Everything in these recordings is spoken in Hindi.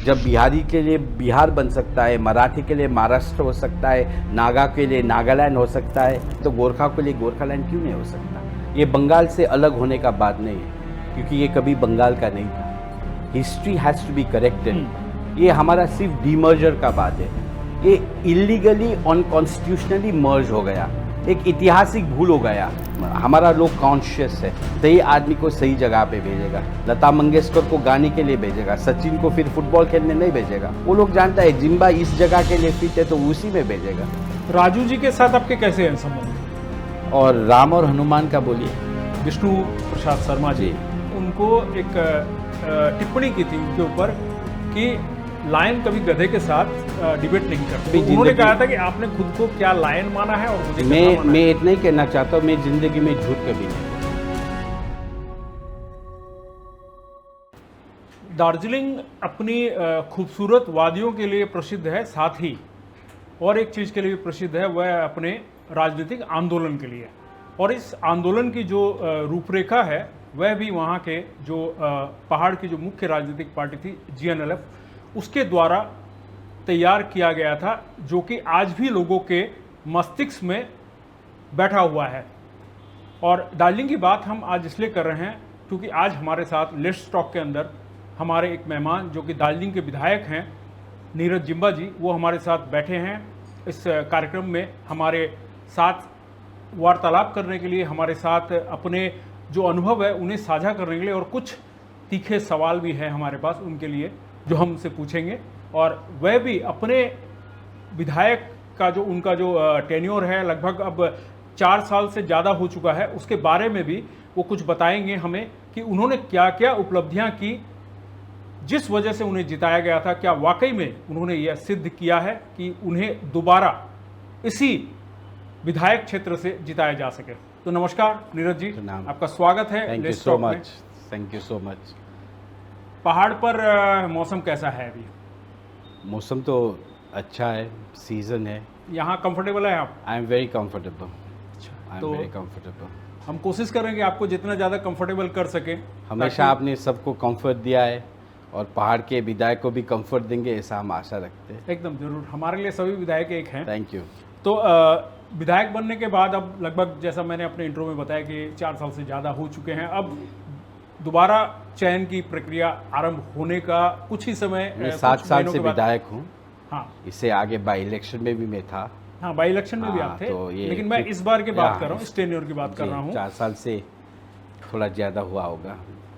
जब बिहारी के लिए बिहार बन सकता है, मराठी के लिए महाराष्ट्र हो सकता है, नागा के लिए नागालैंड हो सकता है, तो गोरखा के लिए गोरखालैंड क्यों नहीं हो सकता? ये बंगाल से अलग होने का बात नहीं है, क्योंकि ये कभी बंगाल का नहीं था। History has to be corrected. ये हमारा सिर्फ डीमर्जर का बात है। ये इलीगली अनकॉन्स्टिट्यूशनली मर्ज हो गया, एक ऐतिहासिक भूल हो गया। हमारा लोग कॉन्शियस है, सही आदमी को सही जगह पे भेजेगा। लता मंगेशकर को गाने के लिए भेजेगा, सचिन को फिर फुटबॉल खेलने नहीं भेजेगा। वो लोग जानता है जिम्बा इस जगह के लिए फिट है तो उसी में भेजेगा। राजू जी के साथ आपके कैसे हैं संबंध? और राम और हनुमान का बोलिए। विष्णु प्रसाद शर्मा जी, उनको एक टिप्पणी की थी उनके ऊपर कि लायन कभी गधे के साथ डिबेट नहीं करते। तो उन्होंने कहा था कि आपने खुद को क्या लायन माना है और मुझे मैं इतना ही कहना चाहता हूँ, मैं जिंदगी में झूठ कभी नहीं। दार्जिलिंग अपनी खूबसूरत वादियों के लिए प्रसिद्ध है, साथ ही और एक चीज़ के लिए भी प्रसिद्ध है, वह अपने राजनीतिक आंदोलन के लिए। और इस आंदोलन की जो रूपरेखा है वह भी वहाँ के जो पहाड़ की जो मुख्य राजनीतिक पार्टी थी GNLF, उसके द्वारा तैयार किया गया था, जो कि आज भी लोगों के मस्तिष्क में बैठा हुआ है। और दार्जिलिंग की बात हम आज इसलिए कर रहे हैं क्योंकि आज हमारे साथ लेट्स टॉक के अंदर हमारे एक मेहमान जो कि दार्जिलिंग के विधायक हैं, नीरज जिम्बा जी, वो हमारे साथ बैठे हैं इस कार्यक्रम में हमारे साथ वार्तालाप करने के लिए, हमारे साथ अपने जो अनुभव है उन्हें साझा करने के लिए, और कुछ तीखे सवाल भी हैं हमारे पास उनके लिए जो हम उनसे पूछेंगे। और वह भी अपने विधायक का जो उनका जो टेन्योर है, लगभग अब 4 साल से ज़्यादा हो चुका है, उसके बारे में भी वो कुछ बताएंगे हमें कि उन्होंने क्या क्या उपलब्धियां की जिस वजह से उन्हें जिताया गया था। क्या वाकई में उन्होंने यह सिद्ध किया है कि उन्हें दोबारा इसी विधायक क्षेत्र से जिताया जा सके। तो नमस्कार नीरज जी, आपका स्वागत है। Thank you so much. Thank you so much. पहाड़ पर मौसम कैसा है अभी? मौसम तो अच्छा है, सीजन है। यहाँ कंफर्टेबल है आप? I am very comfortable. अच्छा, आई एम वेरी कंफर्टेबल। हम कोशिश करेंगे आपको जितना ज़्यादा कंफर्टेबल कर सकें। हमेशा आपने सबको कंफर्ट दिया है और पहाड़ के विधायक को भी कंफर्ट देंगे, ऐसा हम आशा रखते हैं। एकदम जरूर, हमारे लिए सभी विधायक एक हैं। Thank you. तो विधायक बनने के बाद अब लगभग, जैसा मैंने अपने इंट्रो में बताया कि 4 साल से ज़्यादा हो चुके हैं, अब दोबारा चयन की प्रक्रिया आरंभ होने का कुछ ही समय, मैं 7 साल से विधायक हूँ। हाँ, इससे आगे बाई इलेक्शन में भी मैं था। हाँ, बाई इलेक्शन में भी आप थे। तो लेकिन मैं इस बार की बात कर रहा हूँ, इस टेन्योर की बात कर रहा हूँ। 4 साल से थोड़ा ज़्यादा हुआ होगा।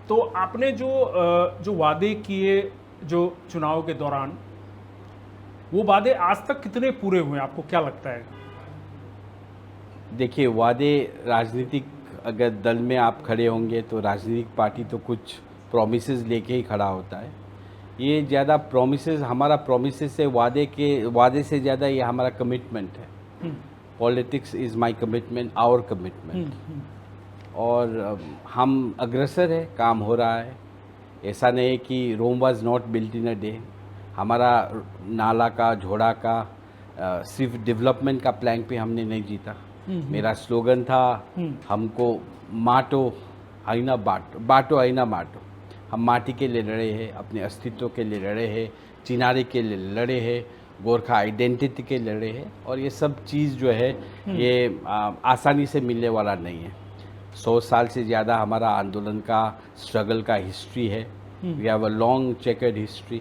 तो आपने जो वादे किए जो चुनाव के दौरान, वो वादे आज तक कितने पूरे हुए, आपको क्या लगता है? देखिए, वादे राजनीतिक अगर दल में आप खड़े होंगे तो राजनीतिक पार्टी तो कुछ प्रॉमिसेस लेके ही खड़ा होता है। ये ज़्यादा प्रॉमिसेस, हमारा प्रॉमिसेस से वादे से ज़्यादा ये हमारा कमिटमेंट है। Politics is my commitment, our commitment. और हम अग्रसर है, काम हो रहा है। ऐसा नहीं है कि Rome was not built in a day. हमारा नाला का, झोड़ा का सिर्फ डेवलपमेंट का प्लान पे हमने नहीं जीता। मेरा स्लोगन था, हमको माटो आईना बाटो, बाटो आईना माटो। हम माटी के लिए लड़े हैं, अपने अस्तित्व के लिए लड़े हैं, चिनारी के लिए लड़े हैं, गोरखा आइडेंटिटी के लड़े हैं। और ये सब चीज़ जो है ये आसानी से मिलने वाला नहीं है। 100 साल से ज़्यादा हमारा आंदोलन का, स्ट्रगल का हिस्ट्री है। We have a long chequered history.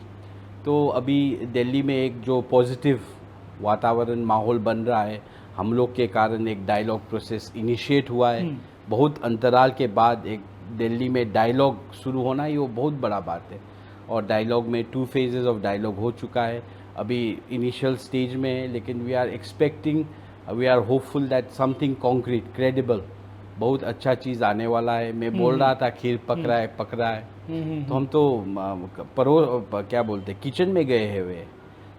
तो अभी दिल्ली में एक जो पॉजिटिव वातावरण, माहौल बन रहा है, हम लोग के कारण एक डायलॉग प्रोसेस इनिशिएट हुआ है। बहुत अंतराल के बाद एक दिल्ली में डायलॉग शुरू होना, ये वो बहुत बड़ा बात है। और डायलॉग में 2 फेजेस ऑफ डायलॉग हो चुका है, अभी इनिशियल स्टेज में है। लेकिन we are expecting, we are hopeful that something concrete, credible, बहुत अच्छा चीज़ आने वाला है। मैं बोल रहा था खीर पक रहा है, पक रहा है। तो हम तो क्या बोलते, किचन में गए हैं वे।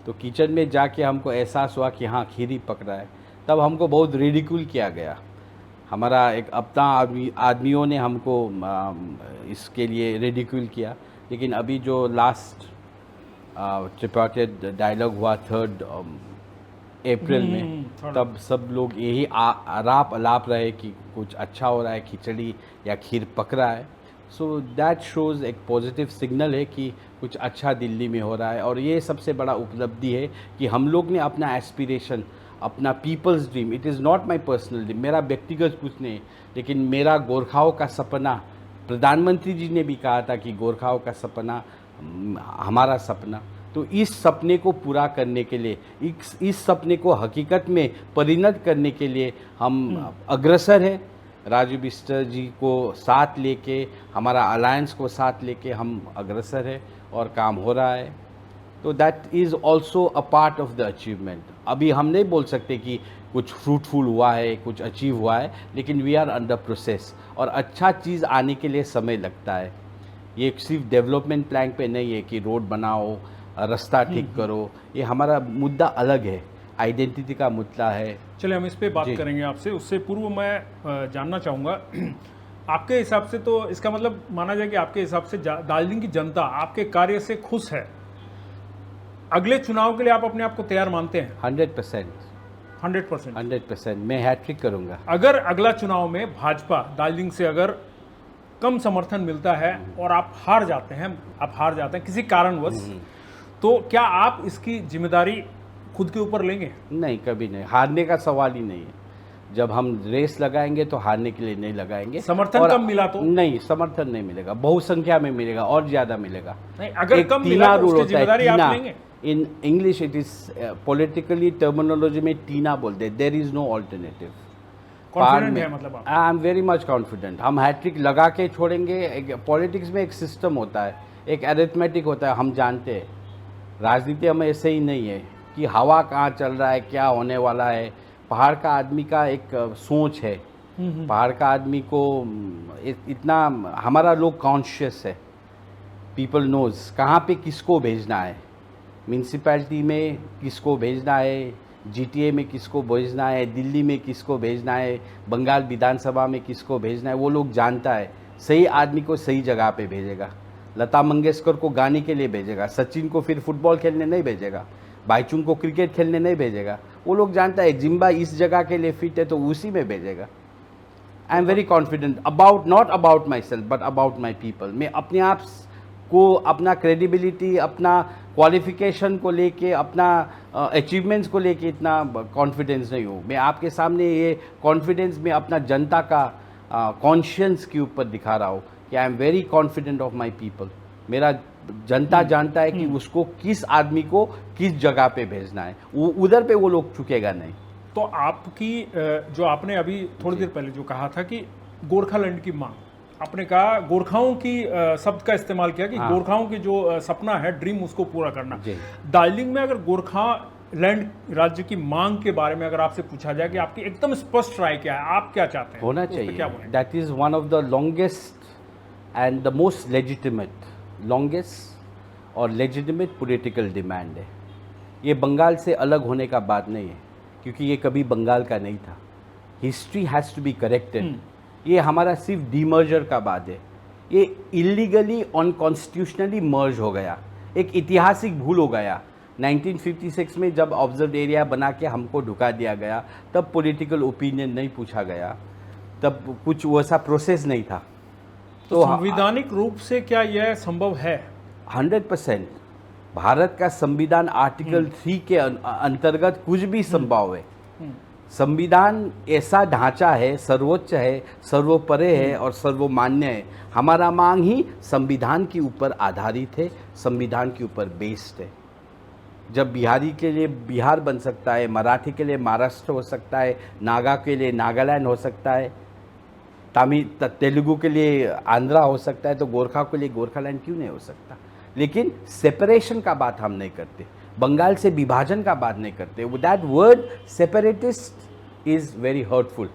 तो किचन में जाके हमको एहसास हुआ कि हाँ, खीर ही पक रहा है। तब हमको बहुत रिडिक्यूल किया गया। हमारा एक अपना आदमियों ने हमको इसके लिए रिडिक्यूल किया। लेकिन अभी जो लास्ट ट्रिपार्टेड डायलॉग हुआ 3 अप्रैल में, तब सब लोग यही आलाप रहे कि कुछ अच्छा हो रहा है, खिचड़ी या खीर पक रहा है। सो दैट शोज़ एक पॉजिटिव सिग्नल है कि कुछ अच्छा दिल्ली में हो रहा है। और ये सबसे बड़ा उपलब्धि है कि हम लोग ने अपना एस्पिरेशन, अपना people's dream, it is not my personal dream, मेरा व्यक्तिगत कुछ नहीं, लेकिन मेरा गोरखाओं का सपना, प्रधानमंत्री जी ने भी कहा था कि गोरखाओं का सपना हमारा सपना, तो इस सपने को पूरा करने के लिए, इस सपने को हकीकत में परिणत करने के लिए हम अग्रसर हैं। राजू बिष्ट जी को साथ लेके, हमारा अलायंस को साथ लेके हम अग्रसर हैं और काम हो रहा है। तो that is also a part of the achievement. अभी हम नहीं बोल सकते कि कुछ फ्रूटफुल हुआ है, कुछ अचीव हुआ है, लेकिन वी आर अंडर प्रोसेस, और अच्छा चीज़ आने के लिए समय लगता है। ये सिर्फ डेवलपमेंट प्लान पे नहीं है कि रोड बनाओ, रास्ता ठीक करो, ये हमारा मुद्दा अलग है, आइडेंटिटी का मुद्दा है। चलिए हम इस पे बात करेंगे आपसे। उससे पूर्व मैं जानना चाहूँगा, आपके हिसाब से तो इसका मतलब माना जाए कि आपके हिसाब से दार्जिलिंग की जनता आपके कार्य से खुश है। अगले चुनाव के लिए आप अपने आप को तैयार मानते हैं? 100%। 100%। मैं हैट्रिक करूँगा। अगर अगला चुनाव में भाजपा दार्जिलिंग से अगर कम समर्थन मिलता है और आप हार जाते हैं किसी कारणवश, तो क्या आप इसकी जिम्मेदारी खुद के ऊपर लेंगे? नहीं, कभी नहीं, हारने का सवाल ही नहीं है। जब हम रेस लगाएंगे तो हारने के लिए नहीं लगाएंगे। समर्थन कम मिला तो? नहीं, समर्थन नहीं मिलेगा, बहुसंख्या में मिलेगा और ज़्यादा मिलेगा। नहीं, अगर कम मिला तो उसकी जिम्मेदारी आप लेंगे? In English it is politically terminology में टीना बोलते हैं, there is no alternative. Confident है मतलब आप? I am very much confident. हम हैट्रिक लगा के छोड़ेंगे। पॉलिटिक्स में एक सिस्टम होता है, एक अरिथमेटिक होता है, हम जानते हैं। राजनीति में ऐसे ही नहीं है कि हवा कहाँ चल रहा है, क्या होने वाला है। पहाड़ का आदमी का एक सोच है, पहाड़ का आदमी को इतना, हमारा लोग कॉन्शियस है, पीपल नोज कहाँ पे किसको भेजना है, म्यूनसिपैलिटी में किसको भेजना है, जीटीए में किसको भेजना है, दिल्ली में किसको भेजना है, बंगाल विधानसभा में किसको भेजना है, वो लोग जानता है। सही आदमी को सही जगह पे भेजेगा। लता मंगेशकर को गाने के लिए भेजेगा, सचिन को फिर फुटबॉल खेलने नहीं भेजेगा, बाईचुंग को क्रिकेट खेलने नहीं भेजेगा। वो लोग जानता है जिम्बा इस जगह के लिए फिट है तो उसी में भेजेगा। आई am very confident about, not about my self but about my people. मैं अपने आप को, अपना क्रेडिबिलिटी, अपना क्वालिफिकेशन को लेके, अपना अचीवमेंट्स को लेके इतना कॉन्फिडेंस नहीं हूँ। मैं आपके सामने ये कॉन्फिडेंस में अपना जनता का कॉन्शियस के ऊपर दिखा रहा हूँ कि आई am very confident of my people. मेरा जनता जानता है कि उसको किस आदमी को किस जगह पे भेजना है, उधर पे वो लोग चुकेगा नहीं। तो आपकी जो आपने अभी थोड़ी देर पहले जो कहा था कि गोरखालैंड की मांग, आपने कहा गोरखाओं की शब्द का इस्तेमाल किया कि गोरखाओं की जो सपना है, ड्रीम, उसको पूरा करना। दार्जिलिंग में अगर गोरखा लैंड राज्य की मांग के बारे में अगर आपसे पूछा जाए कि आपकी एकदम स्पष्ट राय क्या है, आप क्या चाहते हैं? होना चाहिए, that is one of the longest and the most legitimate, longest और लेजिटिमेट पॉलिटिकल डिमांड है। ये बंगाल से अलग होने का बात नहीं है, क्योंकि ये कभी बंगाल का नहीं था। History has to be corrected. ये हमारा सिर्फ डीमर्जर का बात है। ये इलीगली अनकॉन्स्टिट्यूशनली मर्ज हो गया, एक ऐतिहासिक भूल हो गया। 1956 में जब ऑब्जर्व एरिया बना के हमको ढुका दिया गया, तब पॉलिटिकल ओपिनियन नहीं पूछा गया, तब कुछ वैसा प्रोसेस नहीं था। तो संवैधानिक रूप से क्या यह संभव है? 100%। भारत का संविधान आर्टिकल 3 के अंतर्गत कुछ भी संभव है। संविधान ऐसा ढांचा है, सर्वोच्च है, सर्वोपरि है और सर्वमान्य है। हमारा मांग ही संविधान के ऊपर आधारित है, संविधान के ऊपर बेस्ड है। जब बिहारी के लिए बिहार बन सकता है, मराठी के लिए महाराष्ट्र हो सकता है, नागा के लिए नागालैंड हो सकता है, तेलुगु के लिए आंध्रा हो सकता है, तो गोरखा के लिए गोरखालैंड क्यों नहीं हो सकता? लेकिन सेपरेशन का बात हम नहीं करते, बंगाल से विभाजन का बात नहीं करते। That word separatist is very hurtful,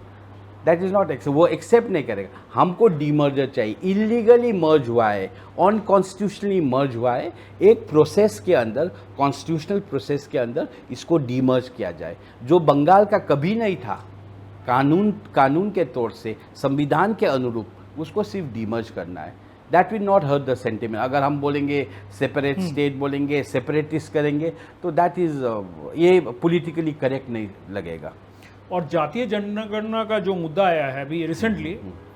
that is not accept, वो एक्सेप्ट नहीं करेगा। हमको डीमर्जर चाहिए। इलीगली मर्ज हुआ है, अनकॉन्स्टिट्यूशनली मर्ज हुआ है, एक प्रोसेस के अंदर, कॉन्स्टिट्यूशनल प्रोसेस के अंदर इसको डीमर्ज किया जाए। जो बंगाल का कभी नहीं था, कानून के तौर से, संविधान के अनुरूप उसको सिर्फ डीमर्ज करना है। That will not hurt the sentiment. अगर हम बोलेंगे सेपरेट स्टेट, बोलेंगे सेपरेटिस्ट करेंगे, तो दैट इज, ये पॉलिटिकली करेक्ट नहीं लगेगा। और जातीय जनगणना का जो मुद्दा आया है अभी रिसेंटली,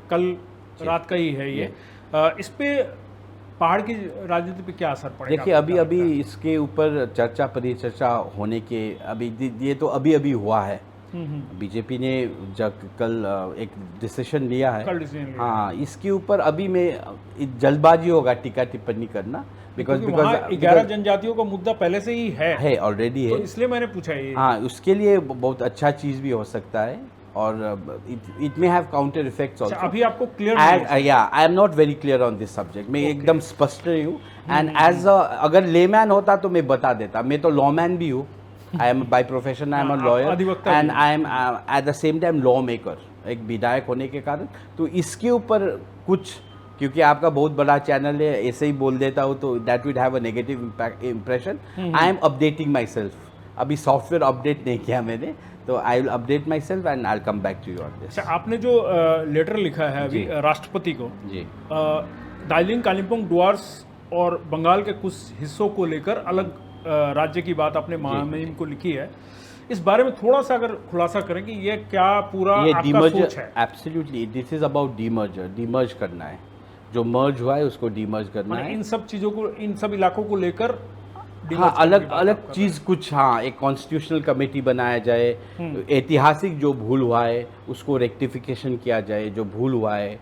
कल रात का ही है ये, इस पे पहाड़ की राजनीति पे क्या असर पड़ेगा? देखिए, आपको अभी क्या अभी लगता है? इसके ऊपर चर्चा परिचर्चा होने के अभी ये तो अभी अभी हुआ है। बीजेपी ने जब कल एक डिसीजन लिया है। कल डिसीजन लिया हाँ, इसके ऊपर अभी में जल्दबाजी होगा टीका टिप्पणी करना, क्योंकि वहाँ 11 जनजातियों का मुद्दा पहले से ही है ऑलरेडी तो है। इसलिए मैंने पूछा ये। हाँ, उसके लिए बहुत अच्छा चीज़ भी हो सकता है और it may have counter effects अच्छा, ऑल्सो। अभी आपको क्लियर नहीं है। या I am not very clear on this subject. मैं एकदम स्पष्ट नहीं हूँ। एंड एज अगर लेमैन होता तो मैं बता देता। मैं तो लॉमैन भी हूँ। I am by profession I am अ हाँ, लॉयर अधिवक्ता एंड भी। I am at the same time law maker, एक विधायक होने के कारण। तो इसके ऊपर कुछ, क्योंकि आपका बहुत बड़ा चैनल है, ऐसे ही बोल देता हूँ तो that would have a negative impression. I am updating my self. अभी सॉफ्टवेयर अपडेट नहीं किया मैंने, तो I will update my self and I will come back to you on this. अच्छा, आपने जो लेटर लिखा है अभी जी। राष्ट्रपति को, जी दार्जिलिंग कालिम्पोंग डुआर्स और बंगाल के कुछ हिस्सों को लेकर अलग राज्य की बात आपने महामहिम को लिखी है। इस बारे में थोड़ा सा अगर खुलासा करें कि ये क्या पूरा ये आपका डीमर्जर, सोच है? Absolutely this is about demerger. Demerge करना है, जो मर्ज हुआ है उसको डीमर्ज करना माने है। इन सब चीजों को, इन सब इलाकों को लेकर हाँ, demerge करने अलग की बात अलग आप कर चीज कुछ, हाँ, एक कॉन्स्टिट्यूशनल कमेटी बनाया जाए, ऐतिहासिक जो भूल हुआ है उसको रेक्टिफिकेशन किया जाए। जो भूल हुआ है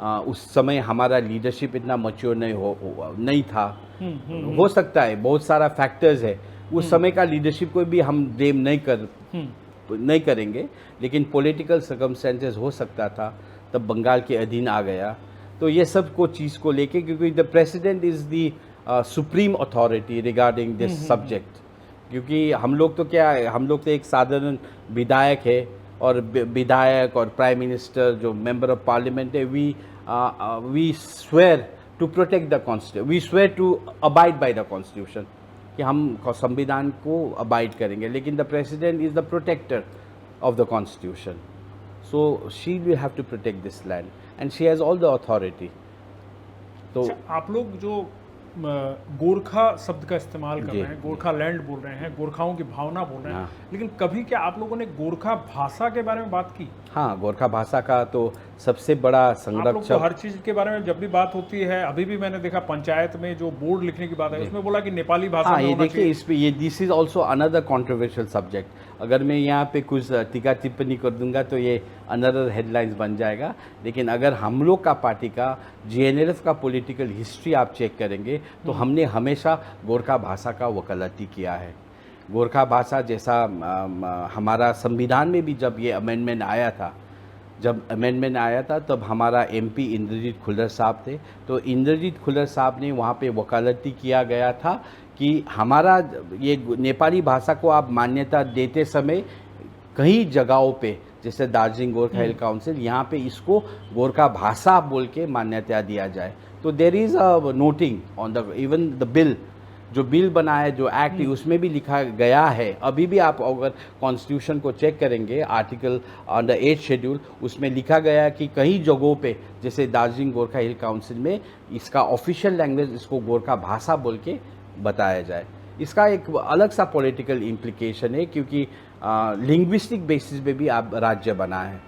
उस समय हमारा लीडरशिप इतना मैच्योर नहीं था। हो सकता है, बहुत सारा फैक्टर्स है। उस समय का लीडरशिप को भी हम ब्लेम नहीं करेंगे, लेकिन पॉलिटिकल सर्कमस्टेंसेस हो सकता था, तब बंगाल के अधीन आ गया। तो ये सब को चीज़ को लेके, क्योंकि the president is the supreme authority regarding this subject. क्योंकि हम लोग तो क्या है, हम लोग तो एक साधारण विधायक है, और विधायक और प्राइम मिनिस्टर जो मेंबर ऑफ पार्लियामेंट है, we swear to protect the constitution, we swear to abide by the constitution, कि हम संविधान को अबाइड करेंगे। लेकिन the president is the protector of the constitution, so she will have to protect this land and she has all the authority. तो अच्छा, आप लोग जो गोरखा शब्द का इस्तेमाल कर जी, रहे हैं, गोरखा लैंड बोल रहे हैं, गोरखाओं की भावना बोल रहे हैं, हाँ। लेकिन कभी क्या आप लोगों ने गोरखा भाषा के बारे में बात की? हाँ, गोरखा भाषा का तो सबसे बड़ा आप लोग तो संरक्षक, हर चीज के बारे में जब भी बात होती है, अभी भी मैंने देखा पंचायत में जो बोर्ड लिखने की बात है उसमें बोला कि नेपाली भाषा हाँ, में ये होना देखिए, चाहिए। इस पे ये this is also another controversial subject. अगर मैं यहाँ पे कुछ टीका टिप्पणी कर दूंगा तो ये अनदर हेडलाइंस बन जाएगा। लेकिन अगर हम लोग का पार्टी का, जीएनएलएफ का पॉलिटिकल हिस्ट्री आप चेक करेंगे तो हमने हमेशा गोरखा भाषा का वकालती किया है। गोरखा भाषा जैसा हमारा संविधान में भी जब ये अमेंडमेंट आया था तब हमारा एमपी इंद्रजीत खुल्लर साहब थे। तो इंद्रजीत खुल्लर साहब ने वहाँ पे वकालती किया गया था कि हमारा ये नेपाली भाषा को आप मान्यता देते समय कई जगहों पे, जैसे दार्जिलिंग गोरखा हिल काउंसिल, यहाँ पे इसको गोरखा भाषा बोल के मान्यता दिया जाए। तो there is a noting on the even the bill, जो बिल बना है, जो एक्ट है, उसमें भी लिखा गया है। अभी भी आप अगर कॉन्स्टिट्यूशन को चेक करेंगे, आर्टिकल अंडर 8 शेड्यूल, उसमें लिखा गया है कि कई जगहों पे, जैसे दार्जिलिंग गोरखा हिल काउंसिल में, इसका ऑफिशियल लैंग्वेज इसको गोरखा भाषा बोल के बताया जाए। इसका एक अलग सा पॉलिटिकल इम्प्लीकेशन है, क्योंकि लिंग्विस्टिक बेसिस पे भी आप राज्य बना है,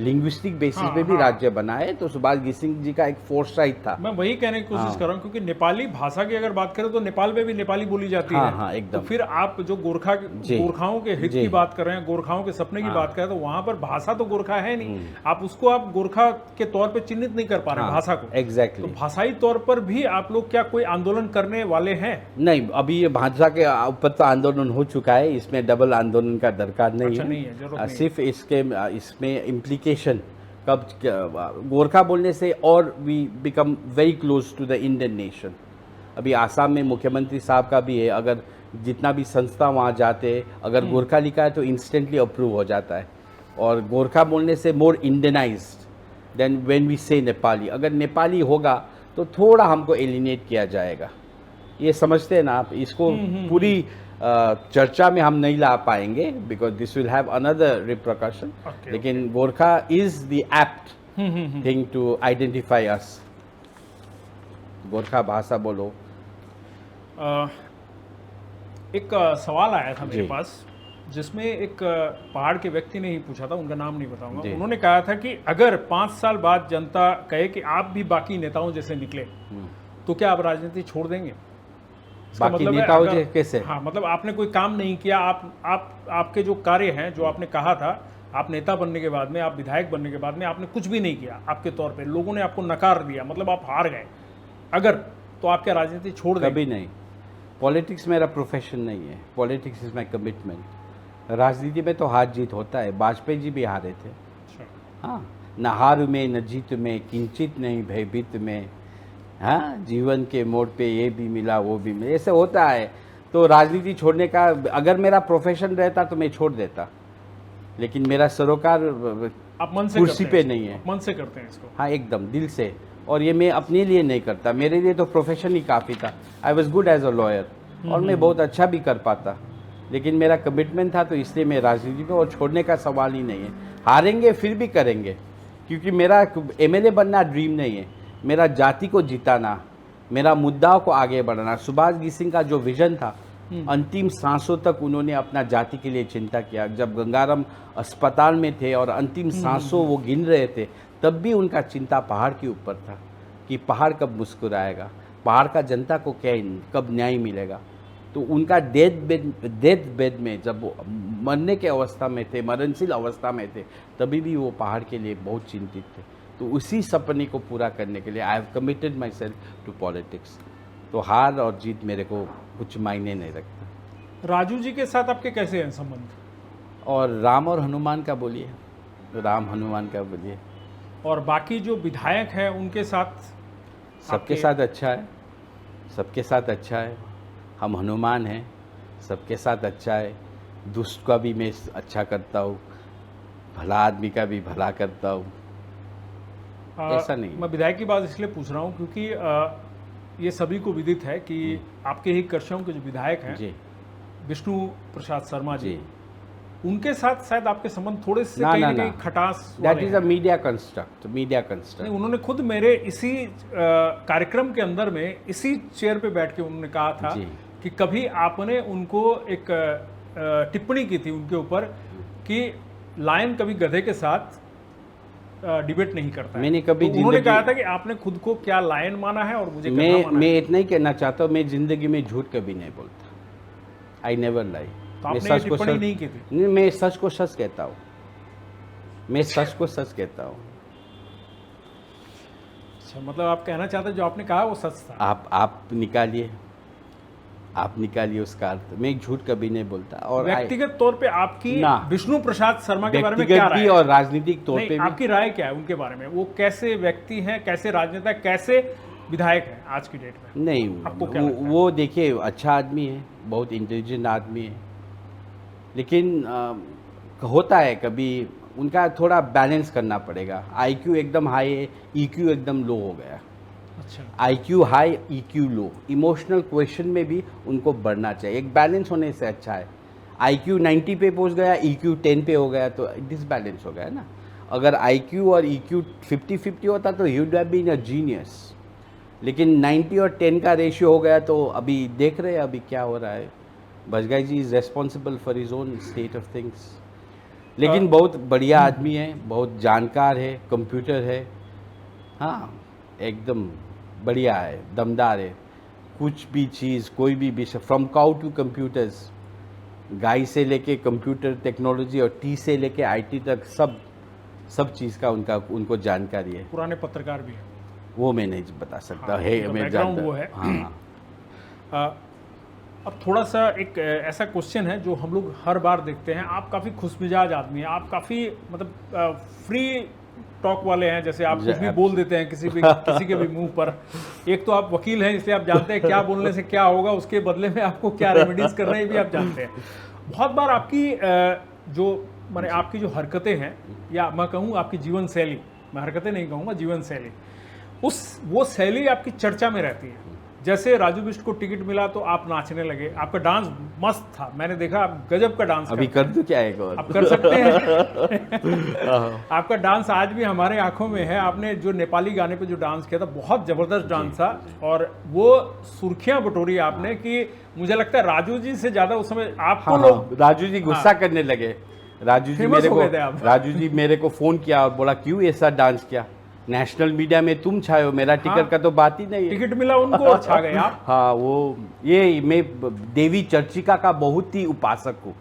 लिंग्विस्टिक बेसिस पे भी राज्य बना है। तो सुभाष सिंह जी का एक फोरसाइट था। मैं वही कहने की कोशिश कर रहा हूँ, क्योंकि नेपाली भाषा की अगर बात करें तो नेपाल में भी नेपाली बोली जाती है। हाँ, एकदम। तो फिर आप जो गोरखाओं के हित की बात कर रहे हैं, गोरखाओं के सपने की बात कर रहे हैं, तो वहां पर भाषा तो गोरखा है नहीं, आप उसको आप गोरखा के तौर पे चिन्हित नहीं कर पा रहे भाषा को। एग्जैक्टली। तो भाषाई तौर पर भी आप लोग क्या कोई आंदोलन करने वाले हैं? नहीं, अभी ये भाषा के ऊपर तो आंदोलन हो चुका है, इसमें डबल आंदोलन का दरकार नहीं अच्छा, है। नहीं है, जरूरत नहीं। सिर्फ इसमें इम्प्लीकेशन कब गोरखा बोलने से और we become very close to the Indian nation. अभी आसाम में मुख्यमंत्री साहब का भी है, अगर जितना भी संस्था वहाँ जाते हैं, अगर गोरखा लिखा है तो इंस्टेंटली अप्रूव हो जाता है। और गोरखा बोलने से मोर इंडियनाइज्ड देन व्हेन वी से नेपाली। अगर नेपाली होगा तो थोड़ा हमको एलिनेट किया जाएगा, ये समझते हैं ना आप। इसको पूरी चर्चा में हम नहीं ला पाएंगे, because this will have another repercussion. लेकिन Gorkha is the apt thing to identify us. Gorkha भाषा बोलो। एक सवाल आया था मेरे पास, जिसमें एक पहाड़ के व्यक्ति ने ही पूछा था, उनका नाम नहीं बताऊंगा। उन्होंने कहा था कि अगर 5 साल बाद जनता कहे कि आप भी बाकी नेताओं जैसे निकले तो क्या आप राजनीति छोड़ देंगे? इसका बाकी मतलब है नेताओं अगर- से कैसे? हाँ, मतलब आपने कोई काम नहीं किया, आपके जो कार्य हैं, जो आपने कहा था, आप नेता बनने के बाद में, आप विधायक बनने के बाद में आपने कुछ भी नहीं किया आपके तौर पे, लोगों ने आपको नकार दिया, मतलब आप हार गए अगर, तो आप क्या राजनीति छोड़ देंगे? कभी नहीं। पॉलिटिक्स मेरा प्रोफेशन नहीं है, पॉलिटिक्स इज माई कमिटमेंट। राजनीति में तो हार जीत होता है, वाजपेयी जी भी हारे थे। अच्छा। हाँ, न हार में न जीत में, किंचित नहीं भयभीत में। हाँ, जीवन के मोड़ पे ये भी मिला वो भी मिला, ऐसे होता है। तो राजनीति छोड़ने का, अगर मेरा प्रोफेशन रहता तो मैं छोड़ देता, लेकिन मेरा सरोकार आप मन से कुर्सी करते हैं पे इसको? नहीं है। मन से करते हैं इसको? हाँ, एकदम दिल से। और ये मैं अपने लिए नहीं करता, मेरे लिए तो प्रोफेशन ही काफ़ी था। I was good as a lawyer और मैं बहुत अच्छा भी कर पाता, लेकिन मेरा कमिटमेंट था, तो इसलिए मैं राजनीति में, और छोड़ने का सवाल ही नहीं है। हारेंगे फिर भी करेंगे, क्योंकि मेरा एमएलए बनना ड्रीम नहीं है। मेरा जाति को जिताना, मेरा मुद्दाओं को आगे बढ़ाना। सुभाष गी सिंह का जो विजन था, अंतिम सांसों तक उन्होंने अपना जाति के लिए चिंता किया। जब गंगाराम अस्पताल में थे और अंतिम सांसों वो गिन रहे थे, तब भी उनका चिंता पहाड़ के ऊपर था कि पहाड़ कब मुस्कुराएगा, पहाड़ का जनता को क्या कब न्याय मिलेगा। तो उनका डेथ बेड में जब वो मरने के अवस्था में थे, मरणशील अवस्था में थे, तभी भी वो पहाड़ के लिए बहुत चिंतित थे। तो उसी सपने को पूरा करने के लिए I have committed my self to politics. तो हार और जीत मेरे को कुछ मायने नहीं रखता। राजू जी के साथ आपके कैसे हैं संबंध? और राम और हनुमान का बोलिए, राम हनुमान का बोलिए। और बाकी जो विधायक हैं उनके साथ? सबके आपके- साथ अच्छा है, सबके साथ अच्छा है। हम हनुमान हैं, सबके साथ अच्छा है। दुष्ट का भी मैं अच्छा करता हूँ, भला आदमी का भी भला करता हूँ। ऐसा नहीं है। मैं विधायक की बात इसलिए पूछ रहा हूँ क्योंकि ये सभी को विदित है कि आपके ही कर्षों के जो विधायक हैं, जी विष्णु प्रसाद शर्मा जी, जी, उनके साथ शायद आपके संबंध थोड़े से ना, कहीं ना, ना कहीं ना। खटास दैट वाले इज अ हैं। मीडिया कंस्ट्रक्ट, मीडिया नहीं, कंस्ट्रक्ट। उन्होंने खुद मेरे इसी कार्यक्रम के अंदर में इसी चेयर पे बैठ के उन्होंने कहा था जी। कि कभी आपने उनको एक टिप्पणी की थी उनके ऊपर कि लायन कभी गधे के साथ डिबेट नहीं करता है। मैंने कभी तो उन्होंने जिंदगी- कहा था कि आपने खुद को क्या लायन माना है और मुझे गधा मैं माना मैं है। इतना ही कहना चाहता हूँ, मैं जिंदगी में झूठ कभी नहीं बोलता। आई नेवर लाई। तो आपने ये टिप्पणी नहीं की थी? नहीं, मैं सच को सच कहता हूँ, मैं सच को सच कहता हूँ। अच्छा, मतलब आप कहना चाहते हैं जो आपने कहा वो सच था? आप निकालिए, आप निकालिए उसका अर्थ। मैं झूठ कभी नहीं बोलता। और व्यक्तिगत तौर पे आपकी ना। विष्णु प्रसाद शर्मा के बारे में क्या व्यक्तिगत राय भी है? और राजनीतिक तौर नहीं, पे भी आपकी राय क्या है उनके बारे में? वो कैसे व्यक्ति हैं, कैसे राजनेता, कैसे विधायक हैं आज की डेट में? नहीं। आपको क्या वो, लगता है? वो देखिए अच्छा आदमी है, बहुत इंटेलिजेंट आदमी है, लेकिन होता है कभी उनका थोड़ा बैलेंस करना पड़ेगा। आईक्यू एकदम हाई है, ईक्यू एकदम लो हो गया। अच्छा, आईक्यू हाई, ईक्यू लो। इमोशनल क्वेश्चन में भी उनको बढ़ना चाहिए, एक बैलेंस होने से अच्छा है। आईक्यू 90 पे पहुंच गया, ईक्यू 10 पे हो गया, तो डिसबैलेंस हो गया ना। अगर आईक्यू और ईक्यू 50-50 होता तो ही would have been a genius, लेकिन 90 और 10 का रेशियो हो गया। तो अभी देख रहे हैं अभी क्या हो रहा है। Bajgai ji is responsible for his own state of things, लेकिन बहुत बढ़िया आदमी है, बहुत जानकार है, कंप्यूटर है। हाँ, एकदम बढ़िया है, दमदार है। कुछ भी चीज़, कोई भी विषय, फ्रॉम काउ टू कंप्यूटर्स, गाय से लेके कंप्यूटर टेक्नोलॉजी और टी से लेके आईटी तक, सब चीज़ का उनको जानकारी है। पुराने पत्रकार भी हैं। वो मैं नहीं बता सकता हाँ, है, उनका मैं background जानता वो है। हाँ। अब थोड़ा सा एक ऐसा क्वेश्चन है जो हम लोग हर बार देखते हैं। आप काफ़ी खुशमिजाज आदमी हैं, आप काफ़ी मतलब फ्री टॉक वाले हैं, जैसे आप कुछ भी बोल देते हैं किसी के भी मुंह पर। एक तो आप वकील हैं, इसलिए आप जानते हैं क्या बोलने से क्या होगा, उसके बदले में आपको क्या रेमेडीज करना है ये भी आप जानते हैं। बहुत बार आपकी जो माने आपकी जो हरकतें हैं, या मैं कहूँ आपकी जीवन शैली, मैं हरकतें नहीं कहूँगा, जीवन शैली, वो शैली आपकी चर्चा में रहती है। जैसे राजू बिष्ट को टिकट मिला तो आप नाचने लगे, आपका डांस मस्त था, मैंने देखा आप गजब का डांस अभी करते कर दूं क्या एक और? आप कर सकते हैं। आपका डांस आज भी हमारे आंखों में है। आपने जो नेपाली गाने पे जो डांस किया था, बहुत जबरदस्त डांस था, और वो सुर्खियां बटोरी आपने कि मुझे लगता है राजू जी से ज्यादा उस समय आपको हाँ, लोग हाँ, राजू जी गुस्सा करने लगे। राजू जी Famous हो गए थे आप। राजू जी मेरे को फोन किया और बोला क्यों ऐसा डांस किया। नेशनल मीडिया में तुम छाए हो, मेरा टिकट हाँ। का तो बात ही नहीं है। टिकट मिला उनको और छा गए आप। हाँ, वो ये मैं देवी चर्चिका का बहुत ही उपासक हूँ।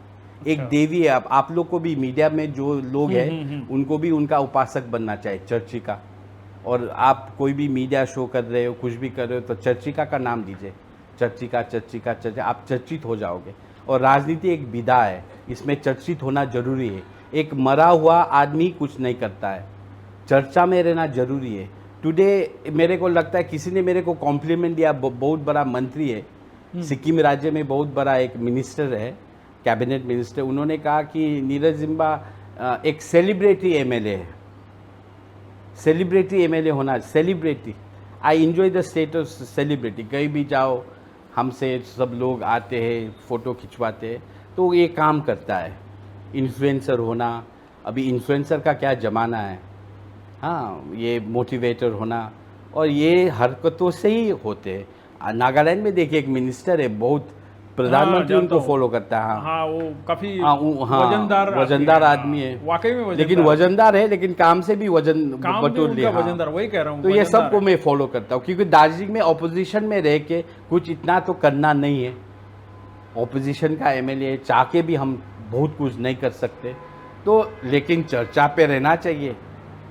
एक देवी है। आप लोग को भी मीडिया में जो लोग हैं उनको भी उनका उपासक बनना चाहिए, चर्चिका। और आप कोई भी मीडिया शो कर रहे हो, कुछ भी कर रहे हो, तो चर्चिका का नाम दीजिए, चर्चिका चर्चिका चर्चिका, आप चर्चित हो जाओगे। और राजनीति एक विधा है, इसमें चर्चित होना जरूरी है। एक मरा हुआ आदमी कुछ नहीं करता है, चर्चा में रहना जरूरी है। टुडे मेरे को लगता है किसी ने मेरे को कॉम्प्लीमेंट दिया, बहुत बड़ा मंत्री है सिक्किम राज्य में, बहुत बड़ा एक मिनिस्टर है, कैबिनेट मिनिस्टर। उन्होंने कहा कि नीरज जिम्बा एक सेलिब्रिटी एमएलए है, सेलिब्रिटी एमएलए होना, celebrity. I enjoy the status celebrity. कहीं भी जाओ हमसे सब लोग आते हैं, फ़ोटो खिंचवाते हैं, तो ये काम करता है। इन्फ्लुएंसर होना, अभी इन्फ्लुएंसर का क्या ज़माना है। हाँ, ये मोटिवेटर होना, और ये हरकतों से ही होते हैं। नागालैंड में देखिए एक मिनिस्टर है, बहुत प्रधानमंत्री उनको फॉलो करता है। हाँ, वो काफी वजनदार आदमी है, वाकई में वजनदार, लेकिन वजनदार है, लेकिन काम से भी वजन बटोर लिया। वजनदार, वही कह रहा हूँ। तो ये सबको मैं फॉलो करता हूँ, क्योंकि दार्जिलिंग में ऑपोजिशन में रह के कुछ इतना तो करना नहीं है। ऑपोजिशन का एमएलए चाह के भी हम बहुत कुछ नहीं कर सकते, तो लेकिन चर्चा पे रहना चाहिए।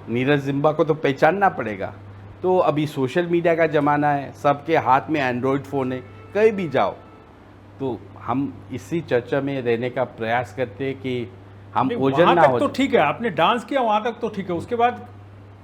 नीरज जिम्बा को तो पहचानना पड़ेगा। तो अभी सोशल मीडिया का ज़माना है, सबके हाथ में एंड्रॉयड फ़ोन है, कहीं भी जाओ। तो हम इसी चर्चा में रहने का प्रयास करते हैं कि हम ओझल ना हो। तो ठीक है, आपने डांस किया वहां तक तो ठीक है। उसके बाद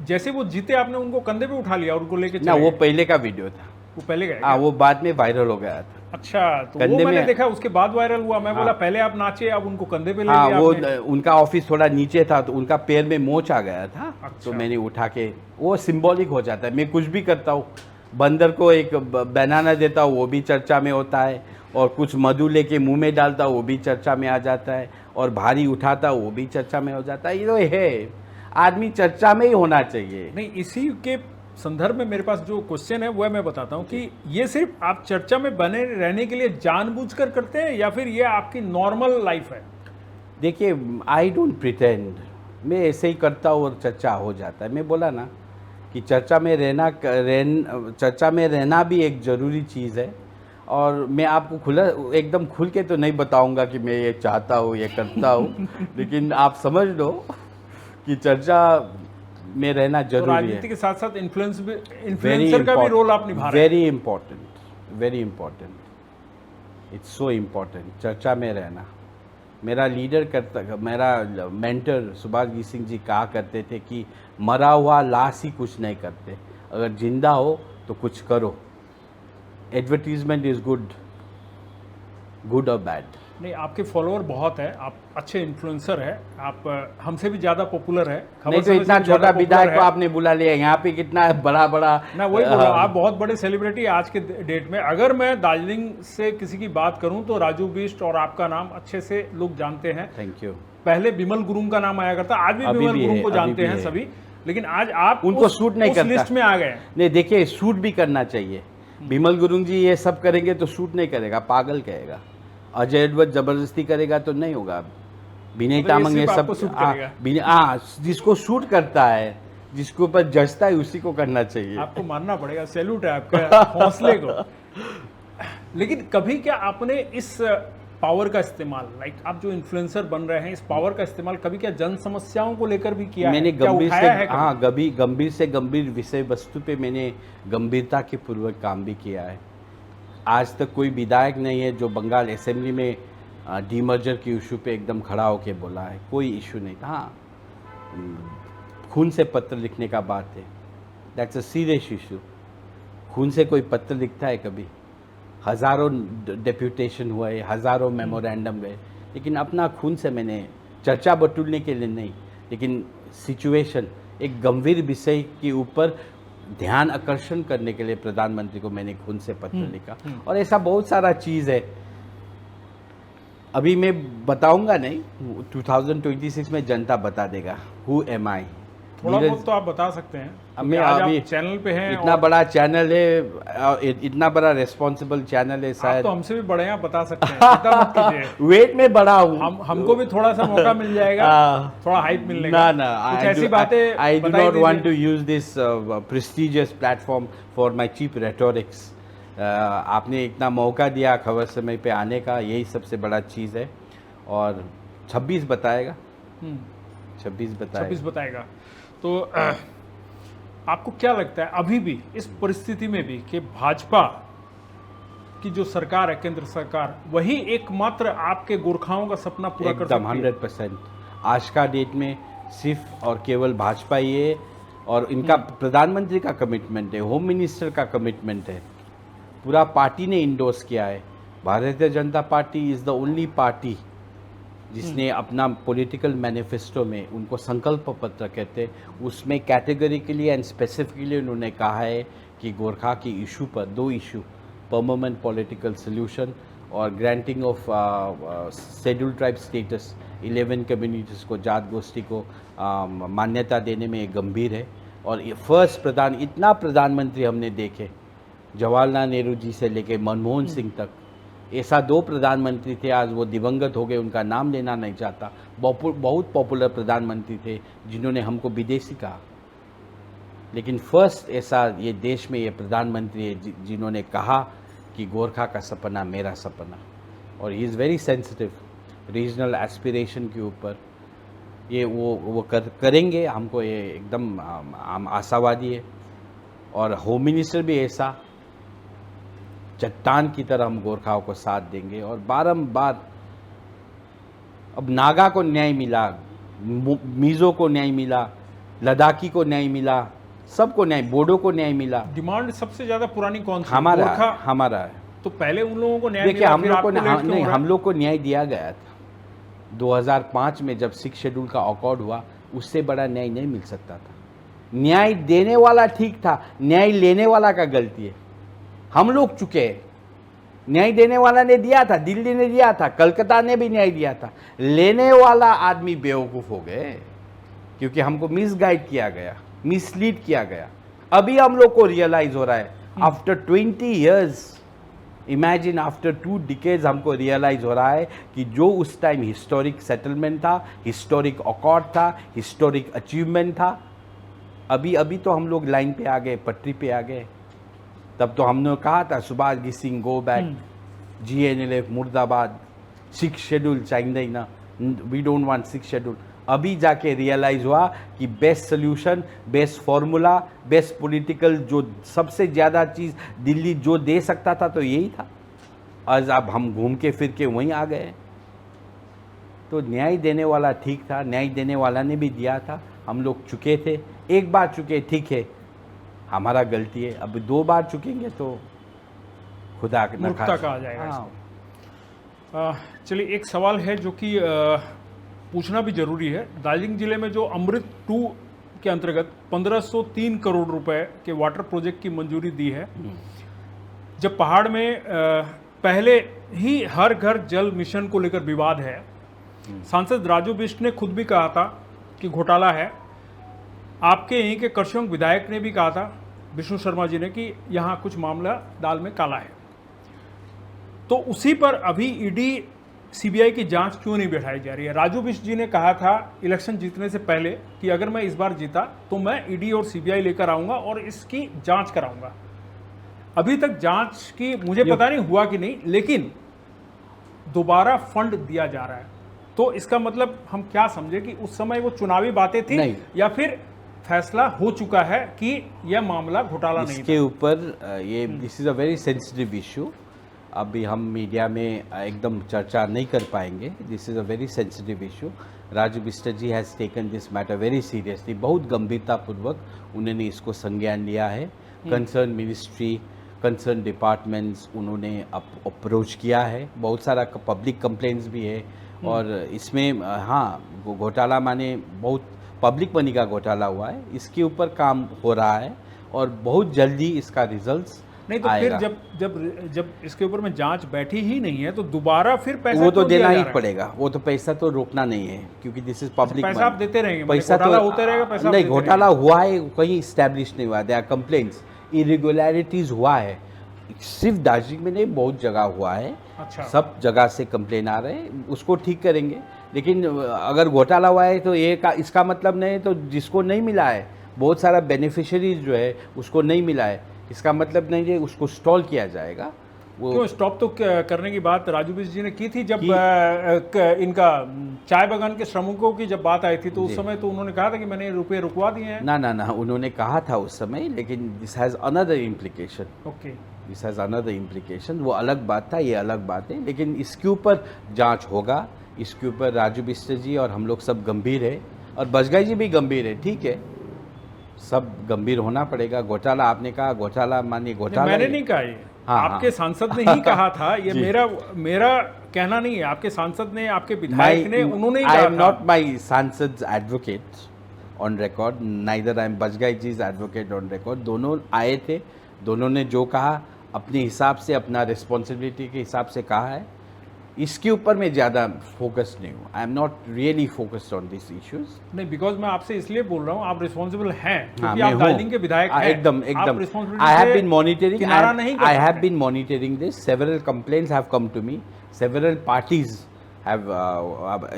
जैसे वो जीते, आपने उनको कंधे पे उठा लिया और उनको लेके ना, वो पहले का वीडियो था, वो पहले का। हाँ, वो बाद में वायरल हो गया था। अच्छा, तो वो मैंने देखा, उसके बाद वायरल हुआ। मैं बोला पहले आप नाचे, अब उनको कंधे पे ले लिया। लिया। वो उनका ऑफिस थोड़ा नीचे था, तो उनका पैर में मोच आ गया था। अच्छा। तो मैंने उठा के, वो सिंबॉलिक हो जाता है। मैं कुछ भी करता हूँ, बंदर को एक बनाना देता हूँ, वो भी चर्चा में होता है, और कुछ मधु लेके मुंह में डालता हूँ, वो भी चर्चा में आ जाता है, और भारी उठाता हूँ, वो भी चर्चा में हो जाता है। ये तो है, आदमी चर्चा में ही होना चाहिए। नहीं, इसी के संदर्भ में मेरे पास जो क्वेश्चन है वो मैं बताता हूँ कि ये सिर्फ आप चर्चा में बने रहने के लिए जानबूझकर करते हैं, या फिर ये आपकी नॉर्मल लाइफ है? देखिए, आई डोंट प्रिटेंड, मैं ऐसे ही करता हूँ और चर्चा हो जाता है। मैं बोला ना कि चर्चा में रहना भी एक ज़रूरी चीज़ है। और मैं आपको एकदम खुल के तो नहीं बताऊंगा कि मैं ये चाहता हूँ, ये करता हूँ लेकिन आप समझ लो कि चर्चा में रहना जरूरी है। राजनीति के साथ साथ इन्फ्लुएंसर का भी रोल आप निभा रहे हैं। Very important, very important, it's so important चर्चा में रहना। मेरा लीडर मेरा मेंटर सुभाष सिंह जी कहा करते थे कि मरा हुआ लाश ही कुछ नहीं करते, अगर जिंदा हो तो कुछ करो। एडवर्टीजमेंट इज गुड और बैड। नहीं, आपके फॉलोअर बहुत है, आप अच्छे इन्फ्लुएंसर है, आप हमसे भी ज़्यादा पॉपुलर है। नहीं तो इतना छोटा विधायक को आपने बुला लिया, यहाँ पे कितना बड़ा ना, वही बोल रहा हूँ, आप बहुत बड़े सेलिब्रिटी आज के डेट में। अगर मैं दार्जिलिंग से किसी की बात करूँ तो राजू बिष्ट और आपका नाम अच्छे से लोग जानते हैं। Thank you. पहले बिमल गुरुंग का नाम आया करता, आज भी बिमल गुरुंग को जानते हैं सभी, लेकिन आज आप उनको सूट नहीं करता, लिस्ट में आ गए। नहीं, देखिए सूट भी करना चाहिए। बिमल गुरुंग जी ये सब करेंगे तो सूट नहीं करेगा, पागल कहेगा। अजय एडवर्ड जबरदस्ती करेगा तो नहीं होगा। विनय तामंग ये सब जिसको सूट करता है, जिसके ऊपर जचता है, उसी को करना चाहिए। आपको मानना पड़ेगा, सैल्यूट है आपके हौसले को। लेकिन कभी क्या आपने इस पावर का इस्तेमाल, आप जो इन्फ्लुएंसर बन रहे हैं, इस पावर का इस्तेमाल कभी क्या जन समस्याओं को लेकर भी किया? मैंने गंभीर गंभीर से गंभीर विषय वस्तु पे मैंने गंभीरता के पूर्वक काम भी किया है। आज तक कोई विधायक नहीं है जो बंगाल असेंबली में डीमर्जर की इशू पे एकदम खड़ा होके बोला है, कोई इशू नहीं था। हाँ, खून से पत्र लिखने का बात है, दैट्स अ सीरियस इशू। खून से कोई पत्र लिखता है कभी? हज़ारों डेप्यूटेशन हुए, हज़ारों मेमोरेंडम गए, लेकिन अपना खून से मैंने चर्चा बटोरने के लिए नहीं, लेकिन सिचुएशन, एक गंभीर विषय के ऊपर ध्यान आकर्षण करने के लिए प्रधानमंत्री को मैंने खून से पत्र लिखा। और ऐसा बहुत सारा चीज़ है, अभी मैं बताऊंगा नहीं, 2026 में जनता बता देगा हु एम आई, थोड़ा नीरज, बहुत तो आप बता सकते हैं, अब क्योंकि मैं आज अभी आप चैनल पे हैं इतना और बड़ा चैनल है, इतना बड़ा रिस्पॉन्सिबल चैनल है आप शायद। तो हमसे भी बड़े हैं, आप बता सकते हैं, चिंता मत कीजिए। वेट में बड़ा हूँ। हमको भी थोड़ा सा मौका मिल जाएगा, थोड़ा हाइप मिलने का। ना कुछ ऐसी बातें आई डू बताई नॉट वांट टू दीजिए। Use this prestigious platform for my cheap rhetorics. आपने इतना मौका दिया खबर समय पे आने का, यही सबसे बड़ा चीज़ है। और 26 बताएगा, 26 बताएगा। 26 बताएगा। तो आपको क्या लगता है अभी भी इस परिस्थिति में भी कि भाजपा की जो सरकार है, केंद्र सरकार, वही एकमात्र आपके गोरखाओं का सपना पूरा कर एकदम सकती है? 100%। आज का डेट में सिर्फ और केवल भाजपा ही है, और इनका प्रधानमंत्री का कमिटमेंट है, होम मिनिस्टर का कमिटमेंट है, पूरा पार्टी ने इंडोर्स किया है। Bharatiya Janata party is the only party जिसने अपना पॉलिटिकल मैनिफेस्टो में, उनको संकल्प पत्र कहते हैं, उसमें कैटेगरिकली एंड स्पेसिफिकली उन्होंने कहा है कि गोरखा की इशू पर 2 इशू, परमानेंट पॉलिटिकल सोल्यूशन और granting of scheduled tribe status 11 communities को, जात गोष्ठी को मान्यता देने में गंभीर है। और ये फर्स्ट इतना प्रधानमंत्री हमने देखे, जवाहरलाल नेहरू जी से लेके मनमोहन सिंह तक, ऐसा 2 प्रधानमंत्री थे, आज वो दिवंगत हो गए, उनका नाम लेना नहीं चाहता। बहुत पॉपुलर प्रधानमंत्री थे जिन्होंने हमको विदेशी कहा, लेकिन फर्स्ट ऐसा ये देश में ये प्रधानमंत्री है जिन्होंने कहा कि गोरखा का सपना मेरा सपना। और he is very sensitive regional aspiration के ऊपर। ये वो करेंगे, हमको ये एकदम हम आशावादी है। और होम मिनिस्टर भी ऐसा चट्टान की तरह हम गोरखाओं को साथ देंगे। और बारंबार अब नागा को न्याय मिला, मीज़ो को न्याय मिला, लद्दाखी को न्याय मिला, सबको न्याय, बोडो को न्याय मिला। डिमांड सबसे ज्यादा पुरानी कौन सी? हमारा गोरखा। हमारा है। तो पहले उन लोगों को न्याय देखिए, मिला, हम फिर लोग को आपको लेट क्यों नहीं, हो रहा है? हम लोग को न्याय दिया गया था 2005 में जब 6 शेड्यूल का अकॉर्ड हुआ, उससे बड़ा न्याय नहीं मिल सकता था। न्याय देने वाला ठीक था, न्याय लेने वाला का गलती है। हम लोग चुके हैं, न्याय देने वाला ने दिया था, दिल्ली ने दिया था, कलकत्ता ने भी न्याय दिया था, लेने वाला आदमी बेवकूफ़ हो गए क्योंकि हमको मिसगाइड किया गया, मिसलीड किया गया। अभी हम लोग को रियलाइज हो रहा है after 20 years, imagine after 2 decades हमको रियलाइज हो रहा है कि जो उस टाइम हिस्टोरिक सेटलमेंट था, हिस्टोरिक अकॉर्ड था, हिस्टोरिक अचीवमेंट था, अभी तो हम लोग लाइन पे आ गए, पटरी पे आ गए। तब तो हमने कहा था Subhash Singh go back, GNLF मुर्दाबाद, 6 शेड्यूल चाहिए ना, वी डोंट वांट 6 शेड्यूल। अभी जाके रियलाइज हुआ कि best solution, best formula, best political, जो सबसे ज़्यादा चीज़ दिल्ली जो दे सकता था तो यही था। आज अब हम घूम के फिर के वहीं आ गए। तो न्याय देने वाला ठीक था, न्याय देने वाला ने भी दिया था, हम लोग चुके थे। एक बार चुके, ठीक है, हमारा गलती है। अब 2 बार चुकेंगे तो खुदा न मूर्खता खास्ता। कहा जाएगा हाँ। इसको। चलिए, एक सवाल है जो कि पूछना भी जरूरी है। दार्जिलिंग जिले में जो अमृत 2 के अंतर्गत 1503 करोड़ रुपए के वाटर प्रोजेक्ट की मंजूरी दी है, जब पहाड़ में पहले ही हर घर जल मिशन को लेकर विवाद है, सांसद राजू बिष्ट ने खुद भी कहा था कि घोटाला है। आपके यहीं के करसोग विधायक ने भी कहा था, विष्णु शर्मा जी ने, कि यहाँ कुछ मामला दाल में काला है। तो उसी पर अभी ईडी सीबीआई की जांच क्यों नहीं बैठाई जा रही है? राजू बिष्ट जी ने कहा था इलेक्शन जीतने से पहले कि अगर मैं इस बार जीता तो मैं ईडी और सीबीआई लेकर आऊंगा और इसकी जांच कराऊंगा। अभी तक जांच की मुझे पता नहीं हुआ कि नहीं, लेकिन दोबारा फंड दिया जा रहा है। तो इसका मतलब हम क्या समझे कि उस समय वो चुनावी बातें थी नहीं। या फिर फैसला हो चुका है कि यह मामला घोटाला नहीं इसके ऊपर ये this is a very sensitive issue. अभी हम मीडिया में एकदम चर्चा नहीं कर पाएंगे। This is a very sensitive issue. Raju Bisht ji has taken this matter very seriously, बहुत गंभीरतापूर्वक उन्होंने इसको संज्ञान लिया है। कंसर्न मिनिस्ट्री, कंसर्न डिपार्टमेंट्स उन्होंने अप्रोच किया है, बहुत सारा पब्लिक कंप्लेंट्स भी है। और इसमें हाँ, घोटाला माने बहुत पब्लिक मनी का घोटाला हुआ है, इसके ऊपर काम हो रहा है और बहुत जल्दी इसका रिजल्ट्स नहीं तो फिर आएगा। जब इसके ऊपर में जांच बैठी ही नहीं है तो दोबारा फिर पैसा वो तो क्यों दिया देना जा ही रहा है? पड़ेगा, वो तो पैसा तो रोकना नहीं है क्योंकि दिस इज पब्लिक पैसा आप देते रहेंगे, मतलब पैसा घोटाला तो होते रहेगा, पैसा आप नहीं, देते घोटाला हुआ है कहीं इस्टेब्लिश नहीं हुआ, दे आर कंप्लेंट्स, इरेगुलरिटीज हुआ है, सिर्फ दार्जिलिंग में नहीं बहुत जगह हुआ है, अच्छा। सब जगह से कंप्लेन आ रहे हैं, उसको ठीक करेंगे। लेकिन अगर घोटाला हुआ है तो ये इसका मतलब नहीं है तो जिसको नहीं मिला है, बहुत सारा बेनिफिशियरीज जो है उसको नहीं मिला है, इसका मतलब नहीं है उसको स्टॉल किया जाएगा। वो क्यों स्टॉप तो करने की बात राजू बिष्ट जी ने की थी जब इनका चाय बागान के श्रमिकों की जब बात आई थी तो उस समय तो उन्होंने कहा था कि मैंने रुपए रुकवा दिए हैं। ना उन्होंने कहा था उस समय, लेकिन this has another implication, okay, this has another implication, वो अलग बात था, ये अलग बात है। लेकिन इसके ऊपर जांच होगा, इसके ऊपर राजू बिष्ट जी और हम लोग सब गंभीर है और बजगाई जी भी गंभीर है, ठीक है, सब गंभीर होना पड़ेगा। घोटाला आपने कहा, घोटाला मानिए घोटाला, मैंने नहीं कहा ये, हाँ, आपके सांसद ने ही कहा था, ये जी। मेरा कहना नहीं है, आपके सांसद ने, आपके विधायक ने, उन्होंने ही आई कहा एम था। नॉट माई सांसद advocate on record, neither I am Bajgai ji advocate on record, दोनों आए थे, दोनों ने जो कहा अपने हिसाब से, अपना रिस्पॉन्सिबिलिटी के हिसाब से कहा है, इसके ऊपर मैं ज़्यादा फोकस नहीं हूँ, I am not really focused on this issues. नहीं, बिकॉज मैं आपसे इसलिए बोल रहा हूँ, आप रिस्पॉन्सिबल हैं क्योंकि मैं आप हूँ। दार्जिलिंग के विधायक हैं, एकदम आप एकदम responsibility आई हैव से बीन मॉनिटरिंग, किनारा नहीं कर आई हैव सकते। Been monitoring this, several complaints have come to me, several parties have,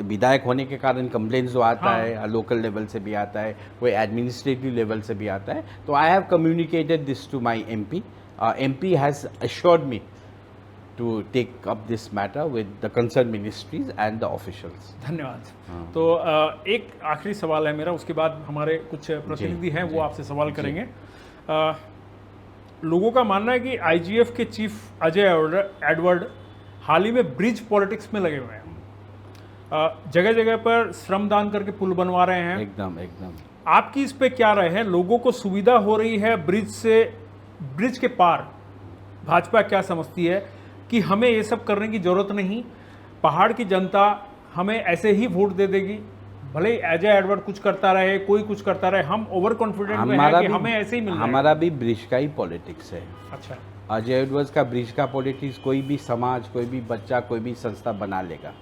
विधायक होने के कारण कंप्लेंट्स जो आता हाँ। है लोकल लेवल से भी आता है, कोई एडमिनिस्ट्रेटिव लेवल से भी आता है, तो I have communicated this to my MP, MP has assured me to take up this matter with the concerned ministries and the officials. धन्यवाद। हाँ। तो एक आखिरी सवाल है मेरा, उसके बाद हमारे कुछ प्रतिनिधि हैं वो आपसे सवाल करेंगे। लोगों का मानना है कि आईजीएफ के चीफ अजय एडवर्ड हाल ही में ब्रिज पॉलिटिक्स में लगे हुए हैं, जगह जगह पर श्रमदान करके पुल बनवा रहे हैं। एकदम एकदम आपकी इस पे क्या राय है? लोगों को सुविधा हो रही है ब्रिज के पार, भाजपा क्या समझती है कि हमें ये सब करने की जरूरत नहीं, पहाड़ की जनता हमें ऐसे ही वोट दे देगी, भले ही अजय एडवर्ड कुछ करता रहे, कोई कुछ करता रहे, हम ओवर कॉन्फिडेंट में हैं कि हमें ऐसे ही मिल जाएगा। हमारा भी ब्रिज का ही पॉलिटिक्स है। अच्छा, अजय एडवर्ड्स का ब्रिज का पॉलिटिक्स, कोई भी समाज, कोई भी बच्चा, कोई भी संस्था बना लेगा।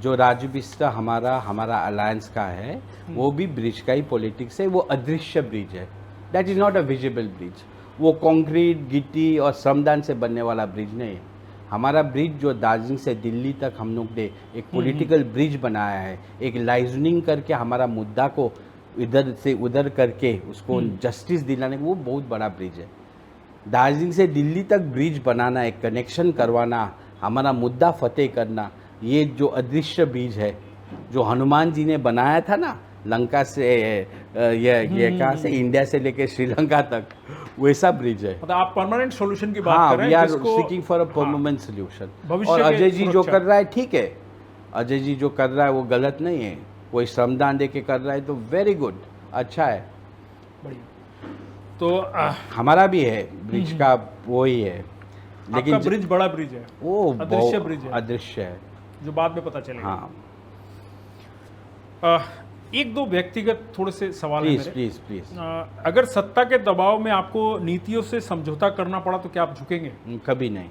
जो राजू बिष्ट हमारा अलायंस का है, वो भी ब्रिज का ही पॉलिटिक्स है, वो अदृश्य ब्रिज है, that is not a visible bridge, वो कंक्रीट गिट्टी और श्रमदान से बनने वाला ब्रिज नहीं है। हमारा ब्रिज जो दार्जिलिंग से दिल्ली तक हम लोग ने एक पॉलिटिकल ब्रिज बनाया है, एक लाइजनिंग करके हमारा मुद्दा को इधर से उधर करके उसको जस्टिस दिलाने, वो बहुत बड़ा ब्रिज है। दार्जिलिंग से दिल्ली तक ब्रिज बनाना, एक कनेक्शन करवाना, हमारा मुद्दा फतेह करना, ये जो अदृश्य ब्रिज है जो हनुमान जी ने बनाया था ना, लंका से ये कहाँ से, इंडिया से लेके श्रीलंका तक, वैसा ब्रिज है। मतलब आप परमानेंट सॉल्यूशन की बात हाँ, कर रहे वी हैं आर जिसको seeking for a permanent solution. भविष्य और के अजय जी जो सुरक्षा। कर रहा है ठीक है, अजय जी जो कर रहा है वो गलत नहीं है, कोई श्रमदान दे के कर रहा है तो वेरी गुड, अच्छा है। बढ़िया। तो हमारा भी है ब्रिज का, वो ही है, आपका ब्रिज बड़ा ब्रिज है, वो अदृश्य ब्रिज है, अदृश्य है, जो बाद में पता चलेगा। हाँ। एक दो व्यक्तिगत थोड़े से सवाल हैं प्लीज मेरे। Please please. अगर सत्ता के दबाव में आपको नीतियों से समझौता करना पड़ा तो क्या आप झुकेंगे? कभी नहीं।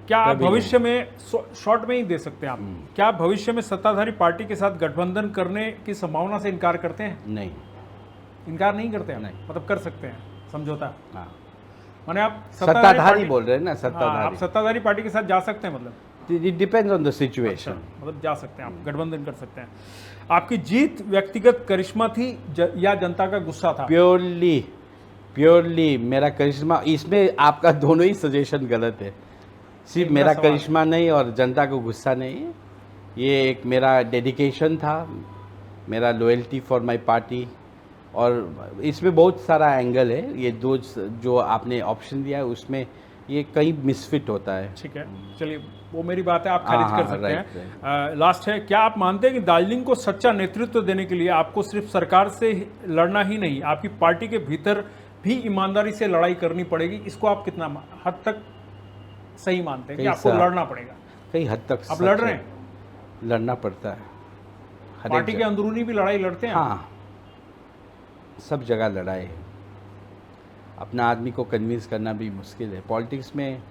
क्या आप कभी भविष्य में, शॉर्ट में ही दे सकते हैं आप, क्या आप भविष्य में सत्ताधारी पार्टी के साथ गठबंधन करने की संभावना से इनकार करते हैं? नहीं। इनकार नहीं करते हैं? नहीं। मतलब कर सकते हैं समझौता, हाँ, माने आप सत्ताधारी पार्टी- बोल रहे हैं ना, हाँ, आप सत्ताधारी। सत्ताधारी पार्टी के साथ जा सकते हैं, मतलब it depends on the situation. मतलब जा सकते हैं, आप गठबंधन कर सकते हैं। आपकी जीत व्यक्तिगत करिश्मा थी या जनता का गुस्सा था? प्योरली मेरा करिश्मा, इसमें आपका दोनों ही सजेशन गलत है। सिर्फ मेरा मेरा सवाल करिश्मा नहीं और जनता को गुस्सा नहीं है, ये एक मेरा डेडिकेशन था, मेरा लॉयल्टी फॉर माय पार्टी, और इसमें बहुत सारा एंगल है। ये दो जो आपने ऑप्शन दिया है उसमें ये कहीं मिसफिट होता है। ठीक है, चलिए वो मेरी बात है, आप खारिज हाँ, कर सकते राइट, हैं। लास्ट है, क्या आप मानते हैं कि दार्जिलिंग को सच्चा नेतृत्व देने के लिए आपको सिर्फ सरकार से लड़ना ही नहीं, आपकी पार्टी के भीतर भी ईमानदारी से लड़ाई करनी पड़ेगी? इसको आप कितना हद तक सही मानते हैं कि कई आपको सा- लड़ना पड़ेगा? कई हद तक आप सच लड़ रहे है। हैं? लड़ना पड़ता है हर एक पार्टी के जगह। अंदरूनी भी लड़ाई लड़ते हैं आप? हाँ, सब जगह लड़ाई है। अपना आदमी को कन्विंस करना भी मुश्किल है। पॉलिटिक्स में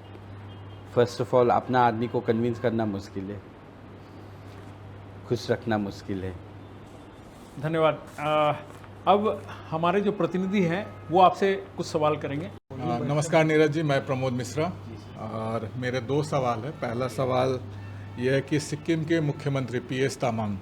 फर्स्ट ऑफ ऑल अपना आदमी को कन्विंस करना मुश्किल है, खुश रखना मुश्किल है। धन्यवाद। अब हमारे जो प्रतिनिधि हैं वो आपसे कुछ सवाल करेंगे। नमस्कार नीरज जी, मैं प्रमोद मिश्रा और मेरे दो सवाल है। पहला सवाल यह है कि सिक्किम के मुख्यमंत्री PS तामांग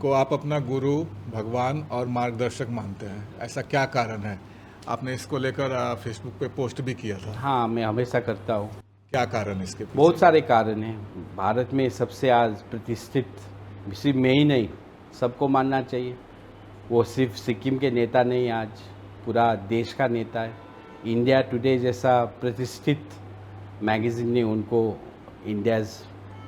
को आप अपना गुरु, भगवान और मार्गदर्शक मानते हैं, ऐसा क्या कारण है? आपने इसको लेकर फेसबुक पे पोस्ट भी किया था। हाँ, मैं हमेशा करता हूँ। क्या कारण इसके पीछे? बहुत सारे कारण हैं। भारत में सबसे आज प्रतिष्ठित, सिर्फ मैं ही नहीं, सबको मानना चाहिए। वो सिर्फ सिक्किम के नेता नहीं, आज पूरा देश का नेता है। इंडिया टुडे जैसा प्रतिष्ठित मैगज़ीन ने उनको इंडियाज़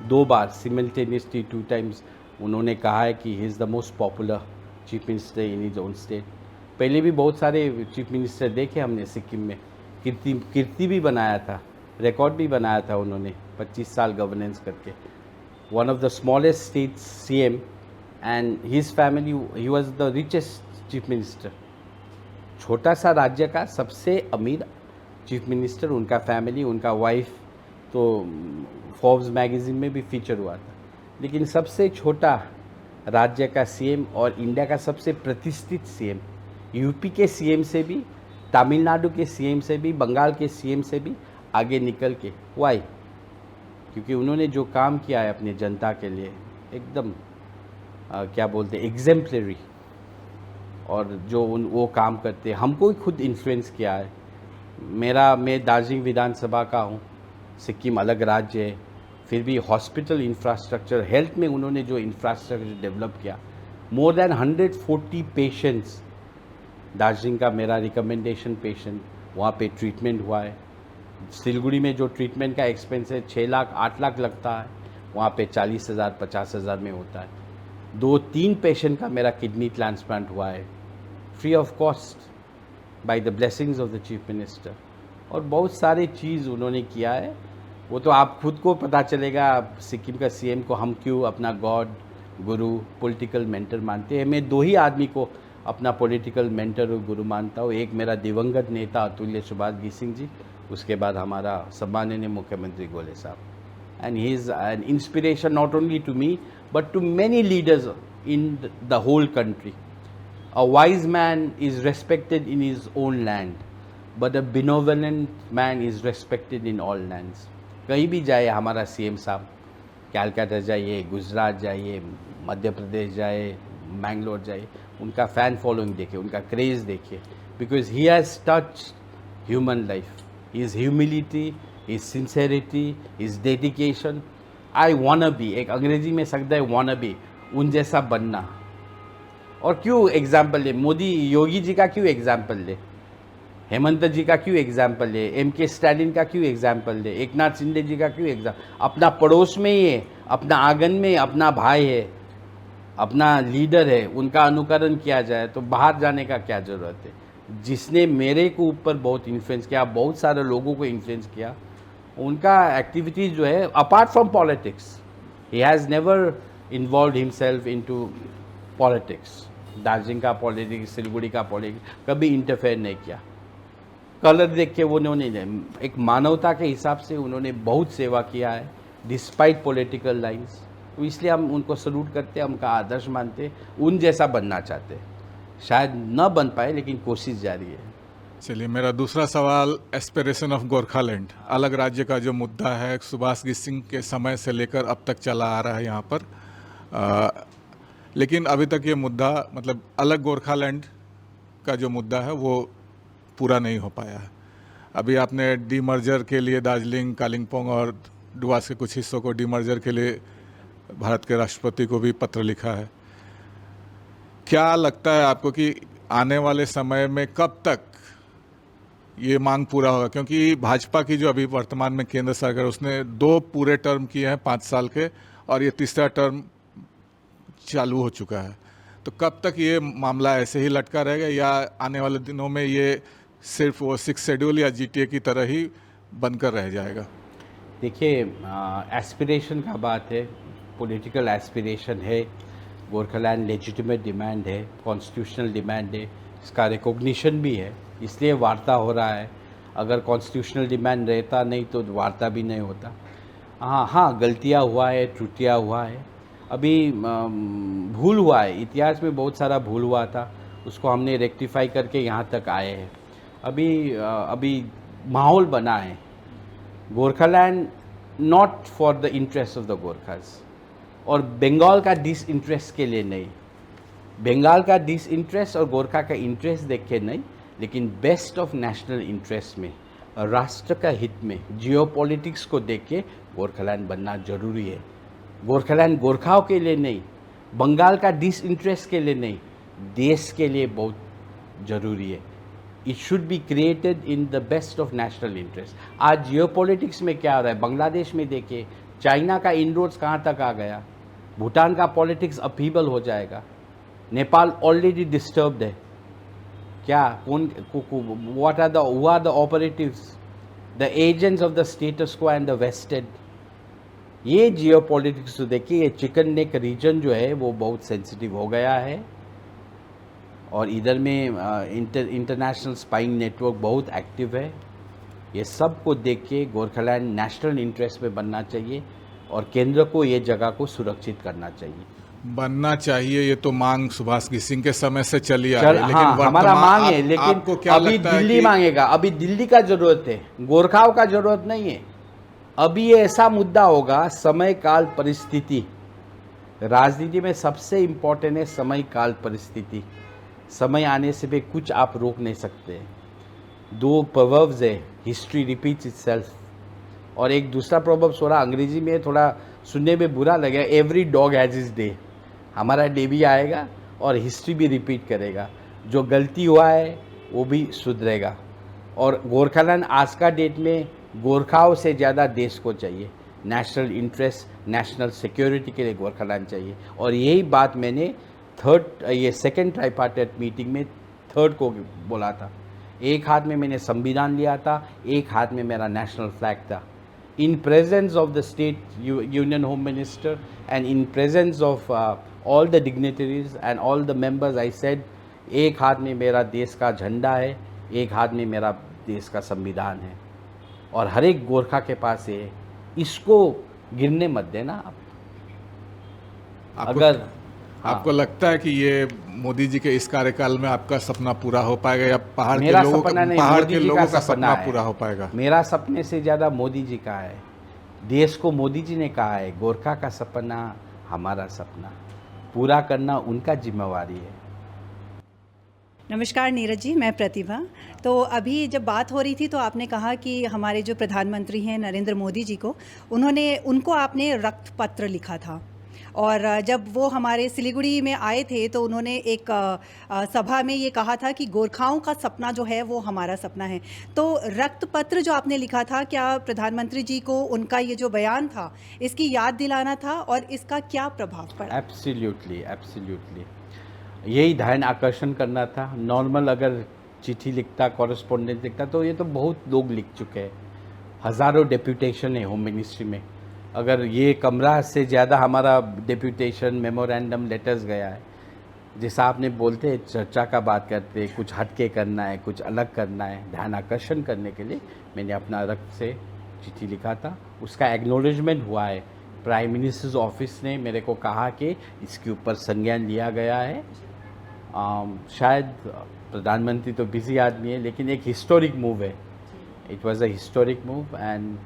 2 बार सिमल्टेनियसली 2 टाइम्स उन्होंने कहा है कि he is the most popular chief minister in his own state. पहले भी बहुत सारे चीफ मिनिस्टर देखे हमने सिक्किम में, कीर्ति भी बनाया था, रिकॉर्ड भी बनाया था उन्होंने 25 साल गवर्नेंस करके। One of the smallest states CM and his family, he was the richest chief minister. छोटा सा राज्य का सबसे अमीर चीफ मिनिस्टर, उनका फैमिली, उनका वाइफ तो फोर्ब्स मैगज़ीन में भी फीचर हुआ था। लेकिन सबसे छोटा राज्य का CM और इंडिया का सबसे प्रतिष्ठित CM, यूपी के CM से भी, तमिलनाडु के CM से भी, बंगाल के CM से भी आगे निकल के। वाई? क्योंकि उन्होंने जो काम किया है अपनी जनता के लिए, एकदम क्या बोलते हैं, एग्जेम्पलरी। और जो वो काम करते, हमको ही खुद इन्फ्लुएंस किया है। मैं दार्जिलिंग विधानसभा का हूँ, सिक्किम अलग राज्य है, फिर भी हॉस्पिटल इंफ्रास्ट्रक्चर, हेल्थ में उन्होंने जो इंफ्रास्ट्रक्चर डेवलप किया, मोर देन 140 पेशेंट्स, दार्जिलिंग का मेरा रिकमेंडेशन पेशेंट, वहाँ पे ट्रीटमेंट हुआ है। सिलगुड़ी में जो ट्रीटमेंट का एक्सपेंस है 6 लाख 8 लाख लगता है, वहाँ पे 40,000 50,000 में होता है। 2-3 पेशेंट का मेरा किडनी ट्रांसप्लांट हुआ है free of cost by the blessings of the chief minister. और बहुत सारी चीज़ उन्होंने किया है, वो तो आप खुद को पता चलेगा। सिक्किम का CM को हम क्यों अपना गॉड, गुरु, पॉलिटिकल मेंटर मानते हैं। मैं 2 ही आदमी को अपना पॉलिटिकल मेंटर और गुरु मानता हूँ। एक मेरा दिवंगत नेता अतुल्य सुभाष गिसिंग जी, उसके बाद हमारा सम्माननीय मुख्यमंत्री गोले साहब। And he is an inspiration not only to me but to many leaders in the whole country. A wise man is respected in his own land but a benevolent man is respected in all lands. कहीं भी जाए हमारा CM साहब, कैलकाटा जाइए, गुजरात जाइए, मध्य प्रदेश जाए, मैंगलोर जाइए, उनका फ़ैन फॉलोइंग देखिए, उनका क्रेज़ देखिए, because he has touched human life, his humility, his sincerity, his dedication. I wanna be, एक अंग्रेजी में शब्द है वांना बी, उन जैसा बनना। और क्यों एग्जाम्पल ले, मोदी योगी जी का क्यों एग्जाम्पल ले, हेमंत जी का क्यों एग्जाम्पल ले, MK स्टैलिन का क्यों एग्जाम्पल ले, एकनाथ शिंदे जी का क्यों एग्जाम्पल? अपना पड़ोस में ही है, अपना आंगन में अपना भाई है, अपना लीडर है, उनका अनुकरण किया जाए तो बाहर जाने का क्या ज़रूरत है? जिसने मेरे को ऊपर बहुत इन्फ्लुएंस किया, बहुत सारे लोगों को इन्फ्लुएंस किया, उनका एक्टिविटीज़ जो है apart from politics, he has never involve himself into politics. Darjeeling का पॉलिटिक्स, सिलगुड़ी का पॉलिटिक्स कभी इंटरफेयर नहीं किया। कलर देख के उन्होंने एक मानवता के हिसाब से उन्होंने बहुत सेवा किया है डिस्पाइट पॉलिटिकल लाइंस। तो इसलिए हम उनको सल्यूट करते हैं, उनका आदर्श मानते हैं, उन जैसा बनना चाहते हैं। शायद न बन पाए लेकिन कोशिश जारी है। चलिए, मेरा दूसरा सवाल एस्पिरेशन ऑफ गोरखालैंड, अलग राज्य का जो मुद्दा है, सुभाष गिसिंग के समय से लेकर अब तक चला आ रहा है यहाँ पर। लेकिन अभी तक ये मुद्दा, मतलब अलग गोरखालैंड का जो मुद्दा है वो पूरा नहीं हो पाया है। अभी आपने डीमर्जर के लिए दार्जिलिंग, कालिम्पोंग और डुआस के कुछ हिस्सों को डीमर्जर के लिए भारत के राष्ट्रपति को भी पत्र लिखा है। क्या लगता है आपको कि आने वाले समय में कब तक ये मांग पूरा होगा? क्योंकि भाजपा की जो अभी वर्तमान में केंद्र सरकार, उसने 2 पूरे टर्म किए हैं 5 साल के, और ये तीसरा टर्म चालू हो चुका है। तो कब तक ये मामला ऐसे ही लटका रहेगा, या आने वाले दिनों में ये सिर्फ वो 6 शेड्यूल या GTA की तरह ही बनकर रह जाएगा? देखिए, एस्पिरेशन का बात है, पॉलिटिकल एस्पिरेशन है, गोरखालैंड लेजिटिमेट डिमांड है, कॉन्स्टिट्यूशनल डिमांड है, इसका रिकॉग्निशन भी है। इसलिए वार्ता हो रहा है। अगर कॉन्स्टिट्यूशनल डिमांड रहता नहीं तो वार्ता भी नहीं होता। हाँ, गलतियाँ हुआ है, त्रुटियाँ हुआ है, अभी भूल हुआ है, इतिहास में बहुत सारा भूल हुआ था, उसको हमने रेक्टिफाई करके यहाँ तक आए हैं। अभी माहौल बना है। Gorkhaland not for the interest of the Gorkhas, और बंगाल का डिसइंटरेस्ट के लिए नहीं। बंगाल का डिसइंटरेस्ट और गोरखा का इंटरेस्ट देख के नहीं, लेकिन बेस्ट ऑफ नेशनल इंटरेस्ट में, राष्ट्र का हित में, जियोपॉलिटिक्स को देख के गोरखालैंड बनना जरूरी है। गोरखालैंड गोरखाओं के लिए नहीं, बंगाल का डिसइंटरेस्ट के लिए नहीं, देश के लिए बहुत ज़रूरी है। It should be created in the best of national interest. आज जियोपॉलिटिक्स में क्या हो रहा है, बांग्लादेश में देखिए, चाइना का इनरोड्स कहाँ तक आ गया, भूटान का पॉलिटिक्स अपहीबल हो जाएगा, नेपाल ऑलरेडी डिस्टर्ब्ड है। क्या what are the operatives, the agents of the status quo and the vested. ये जियोपॉलिटिक्स तो देखिए, ये चिकन नेक रीजन जो है वो बहुत सेंसिटिव हो गया है, और इधर में इंटरनेशनल स्पाइंग नेटवर्क बहुत एक्टिव है। ये सब को देख के गोरखालैंड नेशनल इंटरेस्ट में बनना चाहिए, और केंद्र को ये जगह को सुरक्षित करना चाहिए। बनना चाहिए, ये तो मांग सुभाष सिंह के समय से चली आ रही है, लेकिन हाँ, हमारा मांग है, आपको लेकिन क्या अभी लगता है दिल्ली कि मांगेगा। अभी दिल्ली का जरूरत है, गोरखाओं का जरूरत नहीं है। अभी ये ऐसा मुद्दा होगा, समय काल परिस्थिति। राजनीति में सबसे इम्पोर्टेंट है समय काल परिस्थिति। समय आने से भी कुछ आप रोक नहीं सकते। दो प्रोवर्ब्स है, हिस्ट्री रिपीट्स इटसेल्फ, और एक दूसरा प्रोवर्ब्स हो रहा अंग्रेजी में, थोड़ा सुनने में बुरा लगेगा, every dog has his day. हमारा डे भी आएगा और हिस्ट्री भी रिपीट करेगा। जो गलती हुआ है वो भी सुधरेगा, और गोरखालैंड आज का डेट में गोरखाओं से ज़्यादा देश को चाहिए। नेशनल इंटरेस्ट, नेशनल सिक्योरिटी के लिए गोरखालैंड चाहिए, और यही बात मैंने सेकेंड ट्राइपार्टाइट मीटिंग में थर्ड को बोला था। एक हाथ में मैंने संविधान लिया था, एक हाथ में मेरा नेशनल फ्लैग था। In presence of the state union home minister and in presence of all the dignitaries and all the members, I said, एक हाथ में मेरा देश का झंडा है, एक हाथ में मेरा देश का संविधान है, और हर एक गोरखा के पास है। इसको गिरने मत देना आप। अगर आपको लगता है कि ये मोदी जी के इस कार्यकाल में आपका सपना पूरा हो पाएगा, या पहाड़ मेरा के लोगों सपना नहीं, पहाड़ मोदी के जी लोगों का का सपना सपना है। पूरा हो पाएगा? मेरा सपने से ज़्यादा मोदी जी का है। देश को मोदी जी ने कहा है, गोरखा का सपना हमारा सपना, पूरा करना उनका जिम्मेवारी है। नमस्कार नीरज जी, मैं प्रतिभा। तो अभी जब बात हो रही थी तो आपने कहा कि हमारे जो प्रधानमंत्री हैं नरेंद्र मोदी जी को, उनको आपने रक्त पत्र लिखा था, और जब वो हमारे सिलीगुड़ी में आए थे तो उन्होंने एक सभा में ये कहा था कि गोरखाओं का सपना जो है वो हमारा सपना है। तो रक्त पत्र जो आपने लिखा था, क्या प्रधानमंत्री जी को उनका ये जो बयान था इसकी याद दिलाना था, और इसका क्या प्रभाव पड़ा? एब्सोल्युटली, यही ध्यान आकर्षण करना था। नॉर्मल अगर चिट्ठी लिखता, कॉरेस्पॉन्डेंस लिखता, तो ये तो बहुत लोग लिख चुके हैं, हज़ारों डेप्यूटेशन है होम मिनिस्ट्री में। अगर ये कमरा से ज़्यादा हमारा डेप्यूटेशन, मेमोरेंडम, लेटर्स गया है। जैसा आपने बोलते हैं, चर्चा का बात करते, कुछ हटके करना है, कुछ अलग करना है, ध्यान आकर्षण करने के लिए मैंने अपना रक्त से चिट्ठी लिखा था। उसका एक्नॉलेजमेंट हुआ है। प्राइम मिनिस्टर्स ऑफिस ने मेरे को कहा कि इसके ऊपर संज्ञान लिया गया है। शायद प्रधानमंत्री तो बिजी आदमी है, लेकिन एक हिस्टोरिक मूव है। It was a historic move, and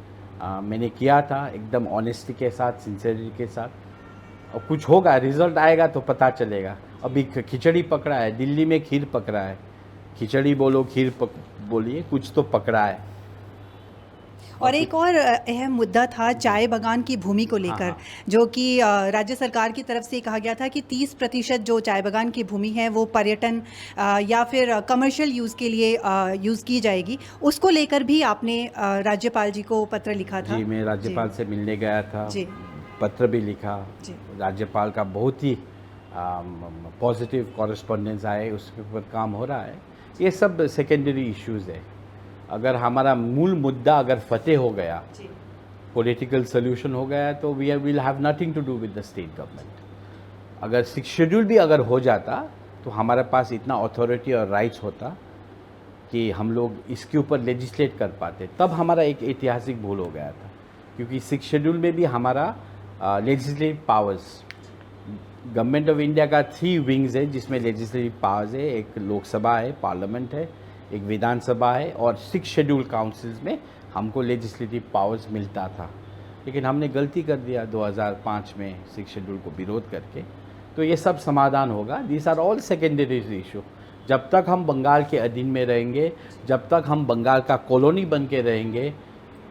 मैंने किया था एकदम ऑनेस्टी के साथ, सिंसेरिटी के साथ। और कुछ होगा, रिजल्ट आएगा तो पता चलेगा। अभी खिचड़ी पकड़ा है, दिल्ली में खीर पकड़ा है। खिचड़ी बोलो, खीर बोलिए, कुछ तो पकड़ा है। और एक और अहम मुद्दा था चाय बागान की भूमि को लेकर, हाँ। जो कि राज्य सरकार की तरफ से कहा गया था कि 30% जो चाय बागान की भूमि है वो पर्यटन या फिर कमर्शियल यूज़ के लिए यूज़ की जाएगी। उसको लेकर भी आपने राज्यपाल जी को पत्र लिखा था। जी, मैं राज्यपाल से मिलने गया था, जी। पत्र भी लिखा। जी। राज्यपाल का बहुत ही पॉजिटिव कॉरेस्पॉन्डेंस आए, उसके ऊपर काम हो रहा है। ये सब सेकेंडरी इश्यूज़ है। अगर हमारा मूल मुद्दा अगर फतेह हो गया, पॉलिटिकल सोल्यूशन हो गया, तो we will have nothing to do with the state government. अगर 6 शेड्यूल भी अगर हो जाता तो हमारे पास इतना अथॉरिटी और राइट्स होता कि हम लोग इसके ऊपर लेजिस्लेट कर पाते, तब हमारा एक ऐतिहासिक भूल हो गया था। क्योंकि 6 शेड्यूल में भी हमारा legislative powers, government of India का 3 विंग्स है जिसमें लेजिस्लेटिव पावर्स है, एक लोकसभा है, पार्लियामेंट है, एक विधानसभा है, और 6 शेड्यूल काउंसिल्स में हमको लेजिस्लेटिव पावर्स मिलता था। लेकिन हमने गलती कर दिया 2005 में 6 शेड्यूल को विरोध करके। तो ये सब समाधान होगा। These are all secondary issue. जब तक हम बंगाल के अधीन में रहेंगे, जब तक हम बंगाल का कॉलोनी बन के रहेंगे,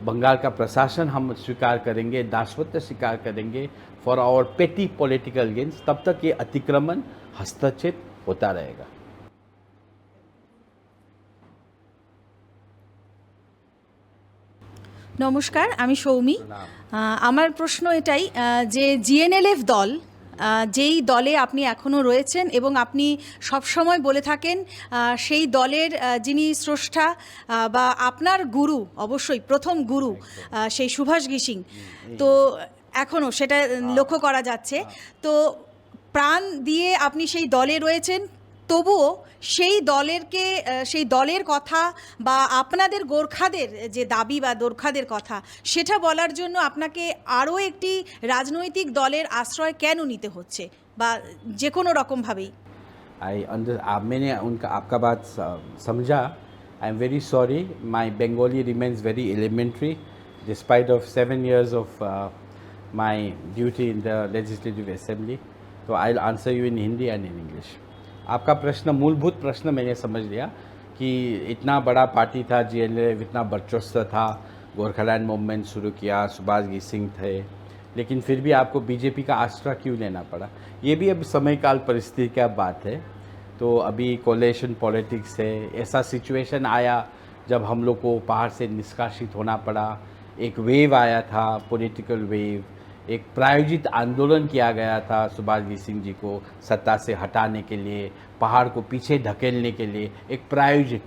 बंगाल का प्रशासन हम स्वीकार करेंगे, दासत्व स्वीकार करेंगे फॉर आवर पेटी पॉलिटिकल गेन्स, तब तक ये अतिक्रमण, हस्तक्षेप होता रहेगा। নমস্কার, আমি সৌমি। আমার প্রশ্ন এটাই যে জিএনএলএফ দল, যেই দলে আপনি এখনও রয়েছেন এবং আপনি সবসময় বলে থাকেন সেই দলের যিনি স্রষ্টা বা আপনার গুরু, অবশ্যই প্রথম গুরু সেই সুভাষ ঘিসিং, তো এখনও সেটা লক্ষ্য করা যাচ্ছে। তো প্রাণ দিয়ে আপনি সেই দলে রয়েছেন, তবুও সেই দলের কথা বা আপনাদের গোর্খাদের যে দাবি বা গোর্খাদের কথা, সেটা বলার জন্য আপনাকে আরও একটি রাজনৈতিক দলের আশ্রয় কেন নিতে হচ্ছে, বা যে কোনো রকমভাবেই? मैंने आपका बात समझा। I am very sorry, my Bengali remains very elementary despite of 7 years of my duty in the legislative assembly. तो I will answer you in Hindi and in English. आपका प्रश्न, मूलभूत प्रश्न मैंने समझ लिया कि इतना बड़ा पार्टी था जीएनएलएफ, इतना वर्चस्व था, गोरखालैंड मूवमेंट शुरू किया, सुभाष घिसिंग थे, लेकिन फिर भी आपको बीजेपी का आश्रय क्यों लेना पड़ा? ये भी अब समय काल परिस्थिति का बात है। तो अभी कोलेशन पॉलिटिक्स है, ऐसा सिचुएशन आया जब हम लोग को पहाड़ से निष्कासित होना पड़ा। एक वेव आया था, पॉलिटिकल वेव, एक प्रायोजित आंदोलन किया गया था सुभाष घिसिंग जी को सत्ता से हटाने के लिए, पहाड़ को पीछे धकेलने के लिए। एक प्रायोजित,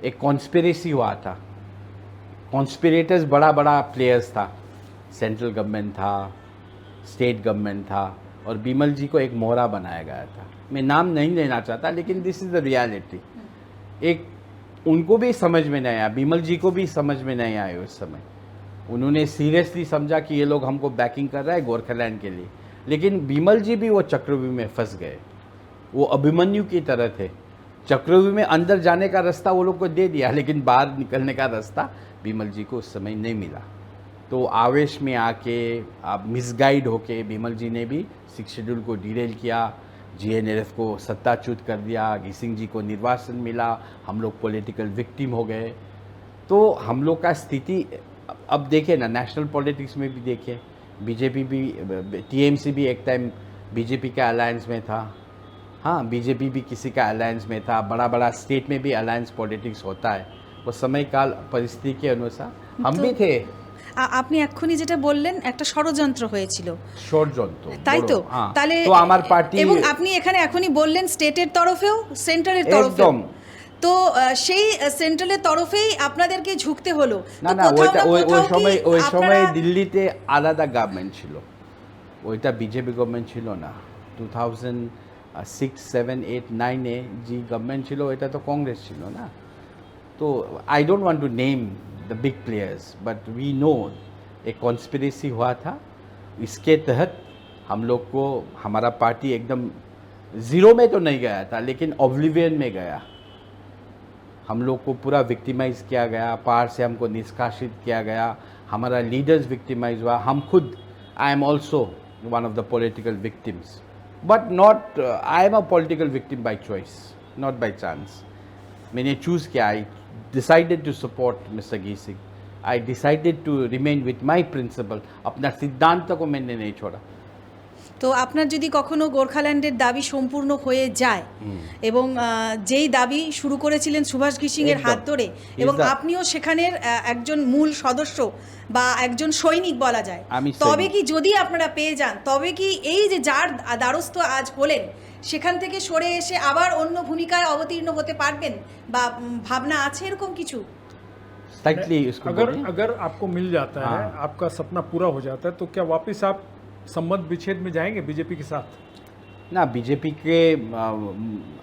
एक कॉन्स्पिरेसी हुआ था। कॉन्स्पिरेटर्स बड़ा बड़ा प्लेयर्स था, सेंट्रल गवर्नमेंट था, स्टेट गवर्नमेंट था, और बिमल जी को एक मोहरा बनाया गया था। मैं नाम नहीं लेना चाहता, लेकिन दिस इज़ द रियलिटी। एक उनको भी समझ में नहीं आया, बिमल जी को भी समझ में नहीं आया उस समय। उन्होंने सीरियसली समझा कि ये लोग हमको बैकिंग कर रहा है गोरखालैंड के लिए, लेकिन बिमल जी भी वो चक्रव्यूह में फंस गए। वो अभिमन्यु की तरह थे। चक्रव्यूह में अंदर जाने का रास्ता वो लोग को दे दिया, लेकिन बाहर निकलने का रास्ता बिमल जी को उस समय नहीं मिला। तो आवेश में आके, आप मिसगाइड होके, बिमल जी ने भी 6 शेड्यूल को डिरेल किया, जीएनएलएफ को सत्ताच्युत कर दिया, घिसिंग जी को निर्वासन मिला, हम लोग पॉलिटिकल विक्टिम हो गए। तो हम लोग का स्थिति अब देखें ना, नेशनल पॉलिटिक्स में भी देखें, बीजेपी भी, टीएमसी भी एक टाइम बीजेपी का अलायंस में था। हाँ, बीजेपी भी किसी का अलायंस में था। बड़ा बड़ा स्टेट में भी अलायंस पॉलिटिक्स होता है, वो समय काल परिस्थिति के अनुसार हम भी थे। আপনি এক্ষুনি যেটা বললেন একটা ষড়যন্ত্র হয়েছিল, ষড়যন্ত্র, তাই তো? হ্যাঁ। তাহলে তো আমার পার্টি, এবং আপনি এখানে এখনই বললেন স্টেটের তরফেও, সেন্ট্রালের তরফেও, একদম। তো সেই সেন্ট্রালের তরফেই আপনাদেরকে ঝুঁকতে হলো। না তো না, কোথাও না ওই কোথাও কি সময় আপনারা- দিল্লিতে আলাদা গভর্নমেন্ট ছিল, ওইটা বিজেপি গভর্নমেন্ট ছিল না। 2006, 7, 8, 9-এ যে গভর্নমেন্ট ছিল ওইটা তো কংগ্রেস ছিল না। तो I don't want to name the big players, but we know एक कॉन्स्पिरेसी हुआ था। इसके तहत हम लोग को, हमारा पार्टी एकदम ज़ीरो में तो नहीं गया था, लेकिन ऑब्लिवियन में गया। हम लोग को पूरा विक्टिमाइज़ किया गया, पहाड़ से हमको निष्कासित किया गया, हमारा लीडर्स विक्टिमाइज हुआ, हम खुद, I am also one of the political victims, but not, I am a political victim by choice, not by chance. मैंने चूज़ किया, I decided to support mister Ghising, I decided to remain with my principle. अपना सिद्धांत को मैंने नहीं छोड़ा। তো আপনার যদি কখনো গোর্খাল্যান্ডের দাবি সম্পূর্ণ হয়ে যায়, এবং যেই দাবি শুরু করেছিলেন সুভাষ ঘিসিংয়ের হাত ধরে, এবং আপনিও সেখানের একজন মূল সদস্য বা একজন সৈনিক বলা যায়, তবে কি যদি আপনারা পেয়ে যান, তবে কি এই যে যার দ্বারস্থ আজ হলেন, সেখান থেকে সরে এসে আবার অন্য ভূমিকায় অবতীর্ণ হতে পারবেন, বা ভাবনা আছে এরকম কিছু? अगर आपको मिल जाता है, आपका सपना पूरा हो जाता है, तो क्या वापस आप संबंध विच्छेद में जाएंगे बीजेपी के साथ? ना, बीजेपी के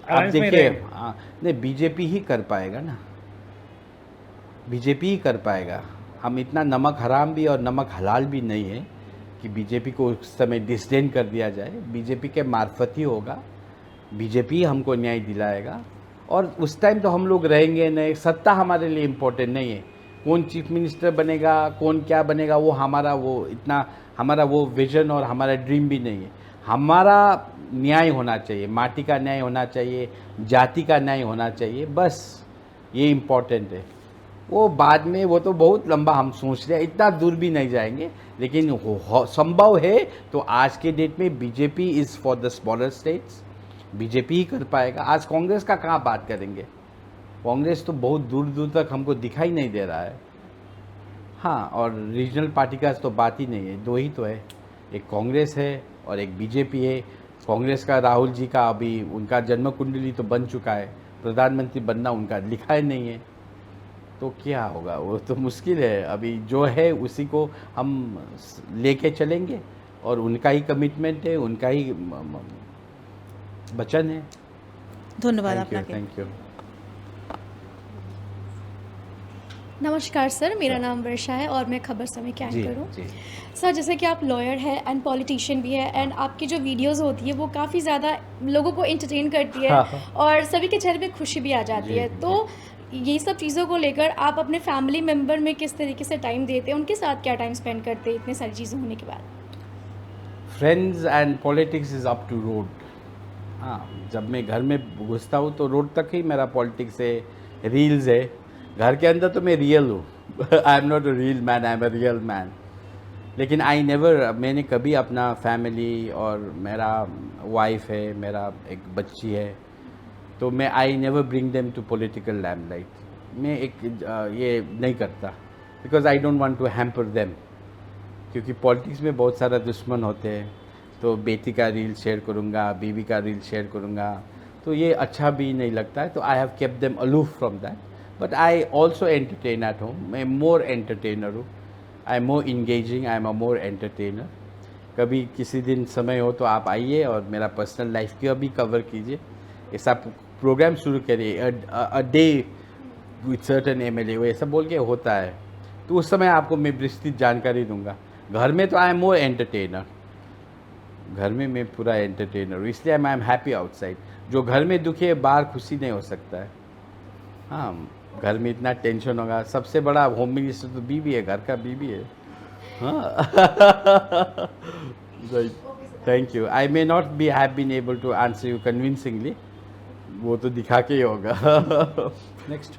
आप देखिए, नहीं, बीजेपी ही कर पाएगा ना। बीजेपी ही कर पाएगा। हम इतना नमक हराम भी और नमक हलाल भी नहीं है कि बीजेपी को उस समय डिसडेन कर दिया जाए। बीजेपी के मार्फत ही होगा, बीजेपी हमको न्याय दिलाएगा और उस टाइम तो हम लोग रहेंगे नहीं। सत्ता हमारे लिए इम्पोर्टेंट नहीं है, कौन चीफ मिनिस्टर बनेगा, कौन क्या बनेगा, वो हमारा वो विजन और हमारा ड्रीम भी नहीं है। हमारा न्याय होना चाहिए, माटी का न्याय होना चाहिए, जाति का न्याय होना चाहिए, बस ये इम्पोर्टेंट है। वो बाद में वो तो बहुत लंबा हम सोच रहे हैं, इतना दूर भी नहीं जाएंगे, लेकिन संभव है तो आज के डेट में BJP is for the smaller states, BJP ही कर पाएगा। आज कांग्रेस का कहाँ बात करेंगे, कांग्रेस तो बहुत दूर दूर तक हमको दिखाई नहीं दे रहा है। हाँ, और रीजनल पार्टी का तो बात ही नहीं है, दो ही तो है, एक कांग्रेस है और एक बीजेपी है। कांग्रेस का राहुल जी का अभी उनका जन्म कुंडली तो बन चुका है, प्रधानमंत्री बनना उनका लिखा ही नहीं है, तो क्या होगा, वो तो मुश्किल है। अभी जो है उसी को हम लेके चलेंगे और उनका ही कमिटमेंट है, उनका ही वचन है। ধন্যবাদ थैंक यू, আপনাকে। Thank you. नमस्कार सर, मेरा नाम वर्षा है और मैं खबर समय की जी एंकर हूँ। जी सर, जैसे कि आप लॉयर हैं एंड पॉलिटिशियन भी है एंड आपकी जो वीडियोस होती है वो काफ़ी ज़्यादा लोगों को एंटरटेन करती है हाँ। और सभी के चेहरे पे खुशी भी आ जाती जी, है। तो ये सब चीज़ों को लेकर आप अपने फैमिली मेम्बर में किस तरीके से टाइम देते हैं, उनके साथ क्या टाइम स्पेंड करते हैं इतनी सारी चीज़ें होने के बाद? Friends and politics is up to road. हाँ, जब मैं घर में घुसता हूँ तो रोड तक ही मेरा पॉलिटिक्स है, रील्स है। घर के अंदर तो मैं रियल हूँ, I am not a real man, I am a real man. लेकिन मैंने कभी अपना फैमिली और मेरा वाइफ है, मेरा एक बच्ची है, तो मैं I never bring them to political limelight. मैं ये नहीं करता, because I don't want to hamper them, क्योंकि पॉलिटिक्स में बहुत सारा दुश्मन होते हैं। तो बेटी का रील शेयर करूँगा, बीवी का रील शेयर करूँगा, तो ये अच्छा भी नहीं लगता है। तो I have kept them aloof from that, but I also entertain at home. मैं मोर एंटरटेनर हूँ, I am more engaging, I am a more entertainer. कभी किसी दिन समय हो तो आप आइए और मेरा पर्सनल लाइफ की भी कवर कीजिए। ऐसा प्रोग्राम शुरू करिए, a day with certain MLA, वो ऐसा बोल के होता है, तो उस समय आपको मैं विस्तृत जानकारी दूंगा। घर में तो आई एम मोर एंटरटेनर, घर में मैं पूरा एंटरटेनर हूँ, इसलिए आई एम हैप्पी आउटसाइड। जो घर में दुखी है बाहर खुशी नहीं हो सकता है। हाँ, घर में इतना टेंशन होगा, सबसे बड़ा होम मिनिस्टर तो बीवी है, घर का बीवी है। हाँ thank you. I may not be have been able to answer you convincingly, वो तो दिखा के ही होगा। Next.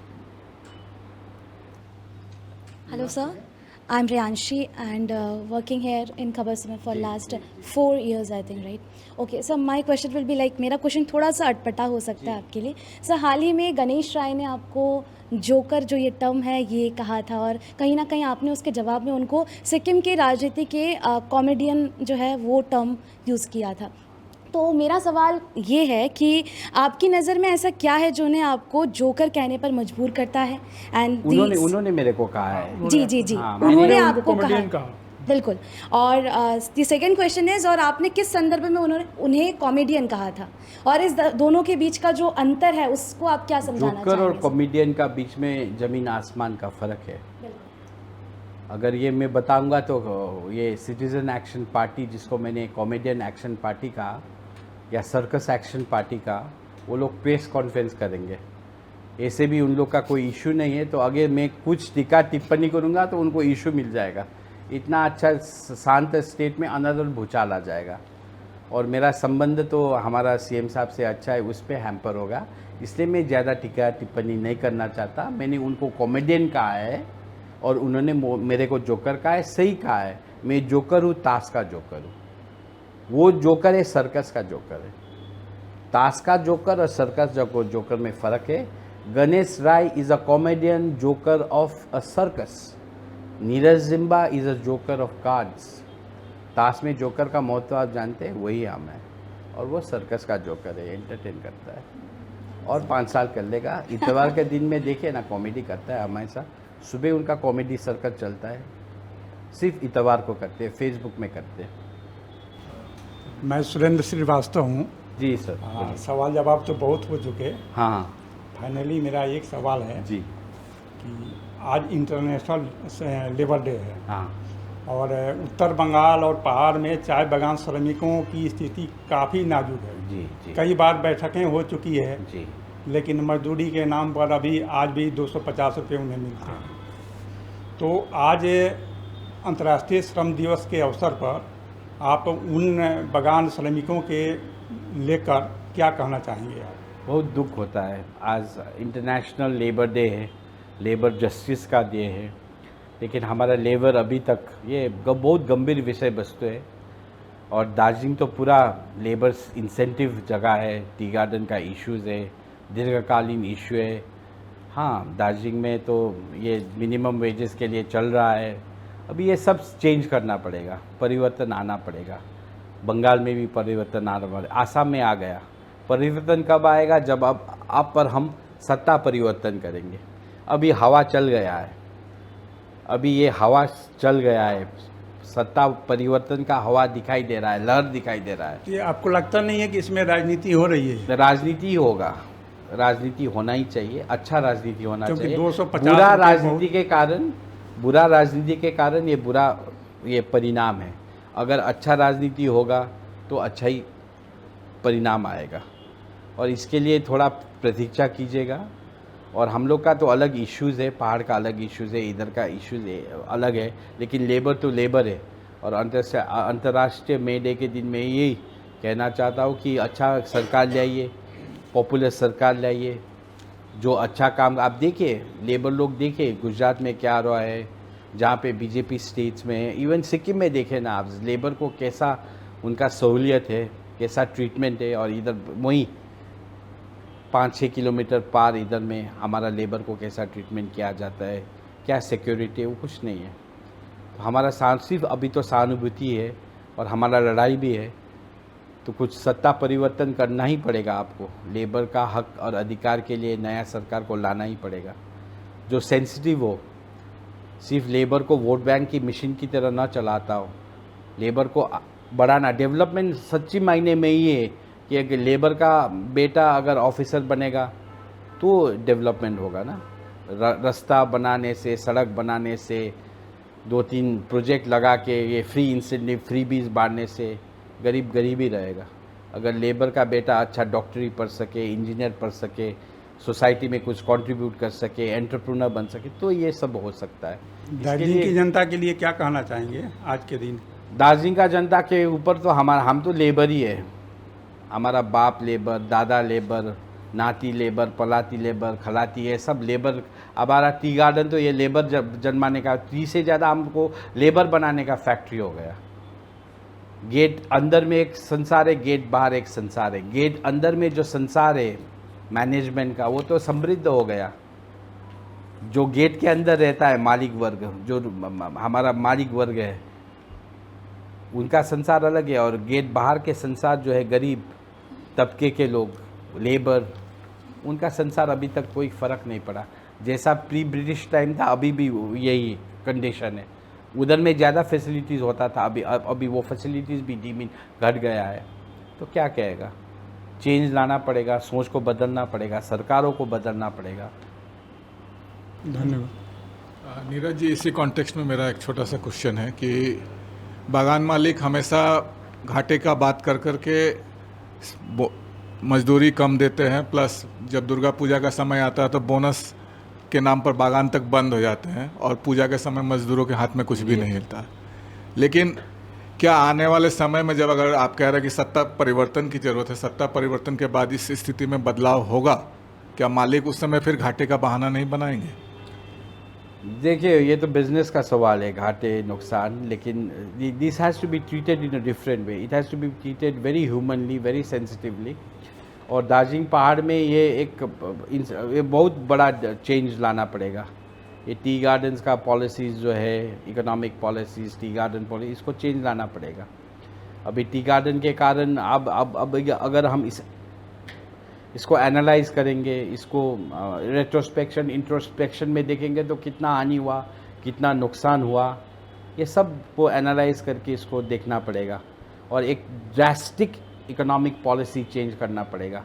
Hello sir, I'm Riyanshi and working here in Khabar Samay for last 4 years I think, right? Okay, so my question will be like, मेरा क्वेश्चन थोड़ा सा अटपटा हो सकता है आपके लिए। सर, हाल ही में गणेश राय ने आपको जोकर जो ये टर्म है ये कहा था और कहीं ना कहीं आपने उसके जवाब में उनको सिक्किम के राजनीति के कॉमेडियन जो है वो टर्म यूज़ किया था। तो मेरा सवाल ये है कि आपकी नज़र में ऐसा क्या है जो उन्हें आपको जोकर कहने पर मजबूर करता है? एंड उन्होंने मेरे को कहा है। जी जी जी, हाँ, उन्होंने उनको आपको कॉमेडियन कहा, कहा। बिल्कुल। और द सेकंड क्वेश्चन इज, और आपने किस संदर्भ में उन्हें कॉमेडियन कहा था, और इस दोनों के बीच का जो अंतर है उसको आप क्या समझाना जोकर और चाहेंगे? कॉमेडियन का बीच में ज़मीन आसमान का फ़र्क है। अगर ये मैं बताऊंगा तो ये सिटीज़न एक्शन पार्टी, जिसको मैंने कॉमेडियन एक्शन पार्टी कहा या सर्कस एक्शन पार्टी का, वो लोग प्रेस कॉन्फ्रेंस करेंगे। ऐसे भी उन लोग का कोई इशू नहीं है, तो अगर मैं कुछ टीका टिप्पणी करूंगा तो उनको इशू मिल जाएगा। इतना अच्छा शांत स्टेट में अनदर भूचाल आ जाएगा। और मेरा संबंध तो हमारा CM साहब से अच्छा है, उस पर हैम्पर होगा, इसलिए मैं ज़्यादा टीका टिप्पणी नहीं करना चाहता। मैंने उनको कॉमेडियन कहा है और उन्होंने मेरे को जोकर कहा है। सही कहा है, मैं जोकर हूँ, ताश का जोकर हूँ। वो जोकर है, सर्कस का जोकर है। ताश का जोकर और सर्कस जोकर में फ़र्क है। Ganesh Rai is a comedian joker of a circus. Neeraj Zimba is a joker of cards. ताश में जोकर का महत्व आप जानते हैं, वही हम है, और वो सर्कस का जोकर है, एंटरटेन करता है। और 5 साल कर लेगा। इतवार के दिन में देखिए ना, कॉमेडी करता है हमेशा। सुबह उनका कॉमेडी सर्कस चलता है, सिर्फ इतवार को करते हैं, फेसबुक में करते हैं। मैं सुरेंद्र श्रीवास्तव हूँ। जी सर। हाँ, सवाल जवाब तो बहुत हो चुके। हाँ हाँ फाइनली मेरा एक सवाल है जी। कि आज इंटरनेशनल लेबर डे है हाँ और उत्तर बंगाल और पहाड़ में चाय बागान श्रमिकों की स्थिति काफ़ी नाजुक है। जी जी कई बार बैठकें हो चुकी है, जी लेकिन मजदूरी के नाम पर अभी आज भी 250 रुपये उन्हें मिलते हैं। तो आज अंतर्राष्ट्रीय श्रम दिवस के अवसर पर आप उन बागान श्रमिकों के लेकर क्या कहना चाहेंगे आप? बहुत दुख होता है। आज इंटरनेशनल लेबर डे है, लेबर जस्टिस का डे है, लेकिन हमारा लेबर अभी तक ये बहुत गंभीर विषय वस्तु है। और दार्जिलिंग तो पूरा लेबर इंसेंटिव जगह है, टी गार्डन का इश्यूज़ है, दीर्घकालीन इशू है। हाँ, दार्जिलिंग में तो ये मिनिमम वेजेस के लिए चल रहा है। अभी ये सब चेंज करना पड़ेगा, परिवर्तन आना पड़ेगा। बंगाल में भी परिवर्तन आना पड़ेगा, आसाम में आ गया। परिवर्तन कब आएगा? जब अब पर हम सत्ता परिवर्तन करेंगे। अभी हवा चल गया है, अभी ये हवा चल गया है, सत्ता परिवर्तन का हवा दिखाई दे रहा है, लहर दिखाई दे रहा है। ये आपको लगता नहीं है कि इसमें राजनीति हो रही है? राजनीति होगा, राजनीति होना ही चाहिए, अच्छा राजनीति होना क्योंकि चाहिए। 250 बुरा रुपये राजनीति के कारण, बुरा राजनीति के कारण ये परिणाम है। अगर अच्छा राजनीति होगा तो अच्छा ही परिणाम आएगा, और इसके लिए थोड़ा प्रतीक्षा कीजिएगा। और हम लोग का तो अलग इश्यूज़ है, पहाड़ का अलग इश्यूज़ है, इधर का इश्यूज़ अलग है, लेकिन लेबर तो लेबर है। और अंतर्राष्ट्रीय मे डे के दिन में यही कहना चाहता हूँ कि अच्छा सरकार लाइए, पॉपुलर सरकार लाइए, जो अच्छा काम। आप देखिए, लेबर लोग देखिए गुजरात में क्या रहा है, जहाँ पे बीजेपी स्टेट्स में है, इवन सिक्किम में देखें ना आप, लेबर को कैसा उनका सहूलियत है, कैसा ट्रीटमेंट है। और इधर वहीं 5-6 किलोमीटर पार इधर में हमारा लेबर को कैसा ट्रीटमेंट किया जाता है, क्या सिक्योरिटी है, वो कुछ नहीं है। तो हमारा सिर्फ अभी तो सहानुभूति है और हमारा लड़ाई भी है। तो कुछ सत्ता परिवर्तन करना ही पड़ेगा आपको, लेबर का हक और अधिकार के लिए नया सरकार को लाना ही पड़ेगा, जो सेंसिटिव हो, सिर्फ लेबर को वोट बैंक की मशीन की तरह ना चलाता हो, लेबर को बढ़ाना। डेवलपमेंट सच्ची मायने में ही है कि अगर लेबर का बेटा अगर ऑफिसर बनेगा तो डेवलपमेंट होगा ना। रास्ता बनाने से, सड़क बनाने से, 2-3 प्रोजेक्ट लगा के ये फ्री इंसेंटिव, फ्री बीज बांटने से गरीब गरीब ही रहेगा। अगर लेबर का बेटा अच्छा डॉक्टरी पढ़ सके, इंजीनियर पढ़ सके, सोसाइटी में कुछ कंट्रीब्यूट कर सके, एंटरप्रेन्योर बन सके, तो ये सब हो सकता है। दार्जिलिंग की जनता के लिए क्या कहना चाहेंगे आज के दिन? दार्जिलिंग का जनता के ऊपर तो हम तो लेबर ही है। हमारा बाप लेबर, दादा लेबर, नाती लेबर, पलाती लेबर, खलाती, ये सब लेबर। हमारा टी गार्डन तो ये लेबर जन्माने का, 30 से ज़्यादा हमको लेबर बनाने का फैक्ट्री हो गया। गेट अंदर में एक संसार है, गेट बाहर एक संसार है। गेट अंदर में जो संसार है मैनेजमेंट का, वो तो समृद्ध हो गया। जो गेट के अंदर रहता है मालिक वर्ग, जो हमारा मालिक वर्ग है, उनका संसार अलग है। और गेट बाहर के संसार जो है गरीब तबके के लोग, लेबर, उनका संसार अभी तक कोई फ़र्क नहीं पड़ा। जैसा प्री ब्रिटिश टाइम था अभी भी यही कंडीशन है। उधर में ज़्यादा फैसिलिटीज़ होता था, अभी वो फैसिलिटीज़ भी धीमी घट गया है। तो क्या कहेगा, चेंज लाना पड़ेगा, सोच को बदलना पड़ेगा, सरकारों को बदलना पड़ेगा। धन्यवाद। नीरज जी, इसी कॉन्टेक्स्ट में मेरा एक छोटा सा क्वेश्चन है कि बागान मालिक हमेशा घाटे का बात कर कर के मजदूरी कम देते हैं, प्लस जब दुर्गा पूजा का समय आता है तो बोनस के नाम पर बागान तक बंद हो जाते हैं और पूजा के समय मजदूरों के हाथ में कुछ भी नहीं मिलता। लेकिन क्या आने वाले समय में, जब अगर आप कह रहे हैं कि सत्ता परिवर्तन की ज़रूरत है, सत्ता परिवर्तन के बाद इस स्थिति में बदलाव होगा, क्या मालिक उस समय फिर घाटे का बहाना नहीं बनाएंगे? देखिए, ये तो बिजनेस का सवाल है, घाटे नुकसान, लेकिन this has to be treated in a different way. It has to be treated very humanly, very sensitively. और दार्जिलिंग पहाड़ में ये बहुत बड़ा चेंज लाना पड़ेगा। ये टी गार्डन्स का पॉलिसीज़ जो है, economic policies, tea garden policy, इसको चेंज लाना पड़ेगा। अभी टी गार्डन के कारण अब अगर हम इसको एनालाइज करेंगे, इसको रेट्रोस्पेक्शन, इंट्रोस्पेक्शन में देखेंगे तो कितना हानि हुआ, कितना नुकसान हुआ, ये सब को एनालाइज करके इसको देखना पड़ेगा। और एक ड्रास्टिक इकोनॉमिक पॉलिसी चेंज करना पड़ेगा।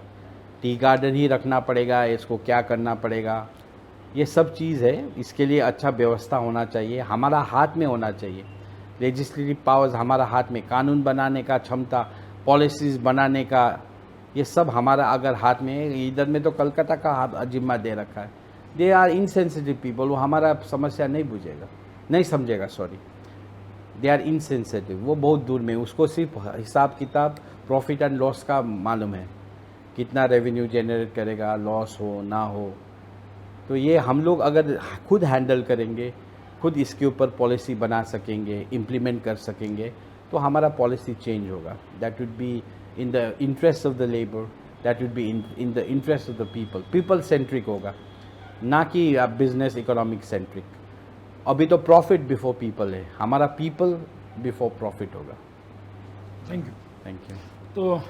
टी गार्डन ही रखना पड़ेगा, इसको क्या करना पड़ेगा, ये सब चीज़ है, इसके लिए अच्छा व्यवस्था होना चाहिए, हमारा हाथ में होना चाहिए। लेजिस्लेटिव पावर्स हमारा हाथ में, कानून बनाने का क्षमता, पॉलिसीज़ बनाने का, ये सब हमारा अगर हाथ में है। इधर में तो कलकत्ता का हाथ जिम्मा दे रखा है। दे आर इनसेंसिटिव पीपल, वो हमारा समस्या नहीं बुझेगा, नहीं समझेगा, सॉरी, दे आर इनसेंसिटिव। वो बहुत दूर में, उसको सिर्फ हिसाब किताब प्रॉफिट एंड लॉस का मालूम है, कितना रेवेन्यू जनरेट करेगा, लॉस हो ना हो। तो ये हम लोग अगर खुद हैंडल करेंगे, खुद इसके ऊपर पॉलिसी बना सकेंगे, इम्प्लीमेंट कर सकेंगे, तो हमारा पॉलिसी चेंज होगा। That would be in the interest of the labour, that would be in the interest of the people, people centric होगा, ना कि बिजनेस इकोनॉमिक सेंट्रिक। अभी तो प्रॉफिट बिफोर पीपल है, हमारा पीपल बिफोर प्रॉफिट होगा। Thank you. Thank you. तो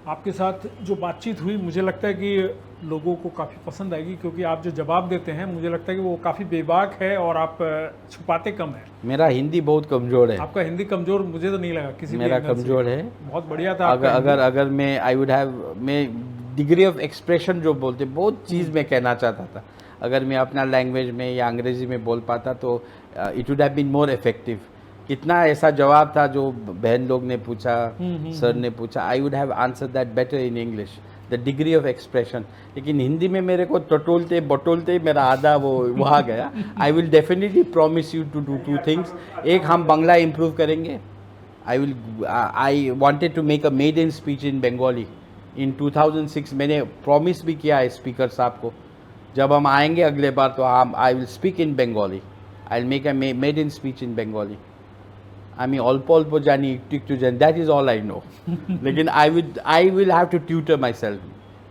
आपके साथ जो बातचीत हुई, मुझे लगता है कि लोगों को काफ़ी पसंद आएगी, क्योंकि आप जो जवाब देते हैं मुझे लगता है कि वो काफ़ी बेबाक है और आप छुपाते कम हैं। मेरा हिंदी बहुत कमज़ोर है। आपका हिंदी कमज़ोर मुझे तो नहीं लगा किसी भी मेरा एंगल से। कमज़ोर है। बहुत बढ़िया था अगर आपका हिंदी। अगर अगर मैं आई वुड हैव, मैं डिग्री ऑफ एक्सप्रेशन जो बोलते, बहुत चीज़ मैं कहना चाहता था, अगर मैं अपना लैंग्वेज में या अंग्रेज़ी में बोल पाता तो it would have been more effective. कितना ऐसा जवाब था जो बहन लोग ने पूछा, सर ने पूछा, I would have answer that better in English, the degree of expression. लेकिन हिंदी में मेरे को टटोलते बटोलते मेरा आधा वो आ गया। I will definitely promise you to do two things. एक, हम बांग्ला इम्प्रूव करेंगे। I wanted to make a maiden speech in Bengali in 2006। मैंने प्रॉमिस भी किया है स्पीकर साहब को, जब हम आएंगे अगले बार तो I will speak in Bengali, I will make a maiden speech in Bengali. আমি অল্প অল্প জানি, একটু জানি, that is all I know. लेकिन I will have to tutor myself.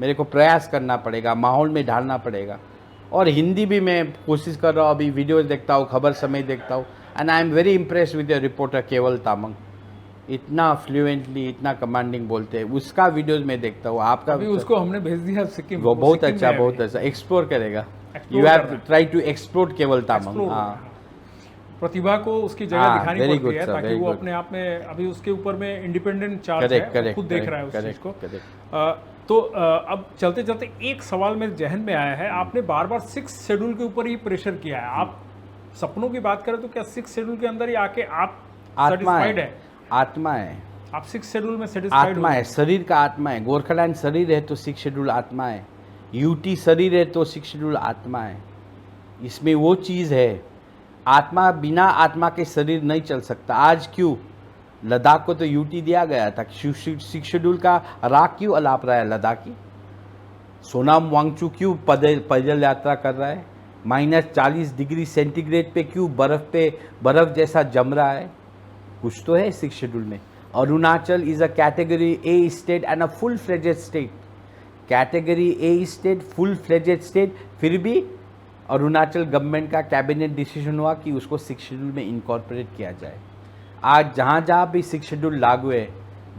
मेरे को प्रयास करना पड़ेगा, माहौल में ढालना पड़ेगा। और हिंदी भी मैं कोशिश कर रहा हूँ, अभी वीडियोस देखता हूँ, खबर समय देखता हूँ, and I am very impress with the reporter केवल तामंग। इतना फ्लुएंटली, इतना कमांडिंग बोलते हैं, उसका वीडियोस में देखता हूँ। आपका अभी उसको हमने भेज दिया सिक्किम। वो बहुत सिक्किम अच्छा, में बहुत अभी। अच्छा एक्सप्लोर करेगा। Explore यू कर हैव रहा है। ट्राई टू एक्सप्लोर केवल तामंग। Explore, हाँ, प्रतिभा को उसकी जगह हाँ, दिखानी very पड़ती good, है, sir, ताकि very वो good. अपने आप में, अभी उसके ऊपर में इंडिपेंडेंट चार्ज Correct, है, correct, वो खुद देख रहा है उस correct, चीज़ को। correct. तो अब चलते चलते एक सवाल मेरे जहन में आया है। आपने बार बार 6 शेड्यूल के ऊपर ही प्रेशर किया है। आप सपनों की बात करें तो क्या 6 शेड्यूल के अंदर ही आके आप आत्मा सेटिस्फाइड है, है? आत्मा है, आप 6 शेड्यूल में सेटिस्फाइड आत्मा है, शरीर का आत्मा है। गोरखालैंड शरीर है तो 6 शेड्यूल आत्मा है। यूटी शरीर है तो 6 शेड्यूल आत्मा है। इसमें वो चीज़ है, आत्मा, बिना आत्मा के शरीर नहीं चल सकता। आज क्यों लद्दाख को तो यूटी दिया गया था, 6 शेड्यूल का राग क्यों अलाप रहा है लद्दाखी? सोनाम वांगचू क्यों पैदल यात्रा कर रहा है? -40 डिग्री सेंटीग्रेड पे क्यों बर्फ जैसा जम रहा है? कुछ तो है 6 शेड्यूल में। Arunachal is a category A state and a full fledged state. Category A state, full fledged state, फिर भी अरुणाचल गवर्नमेंट का कैबिनेट डिसीजन हुआ कि उसको 6 शेड्यूल में इनकॉर्पोरेट किया जाए। आज जहाँ जहाँ भी 6 शेड्यूल लागू है,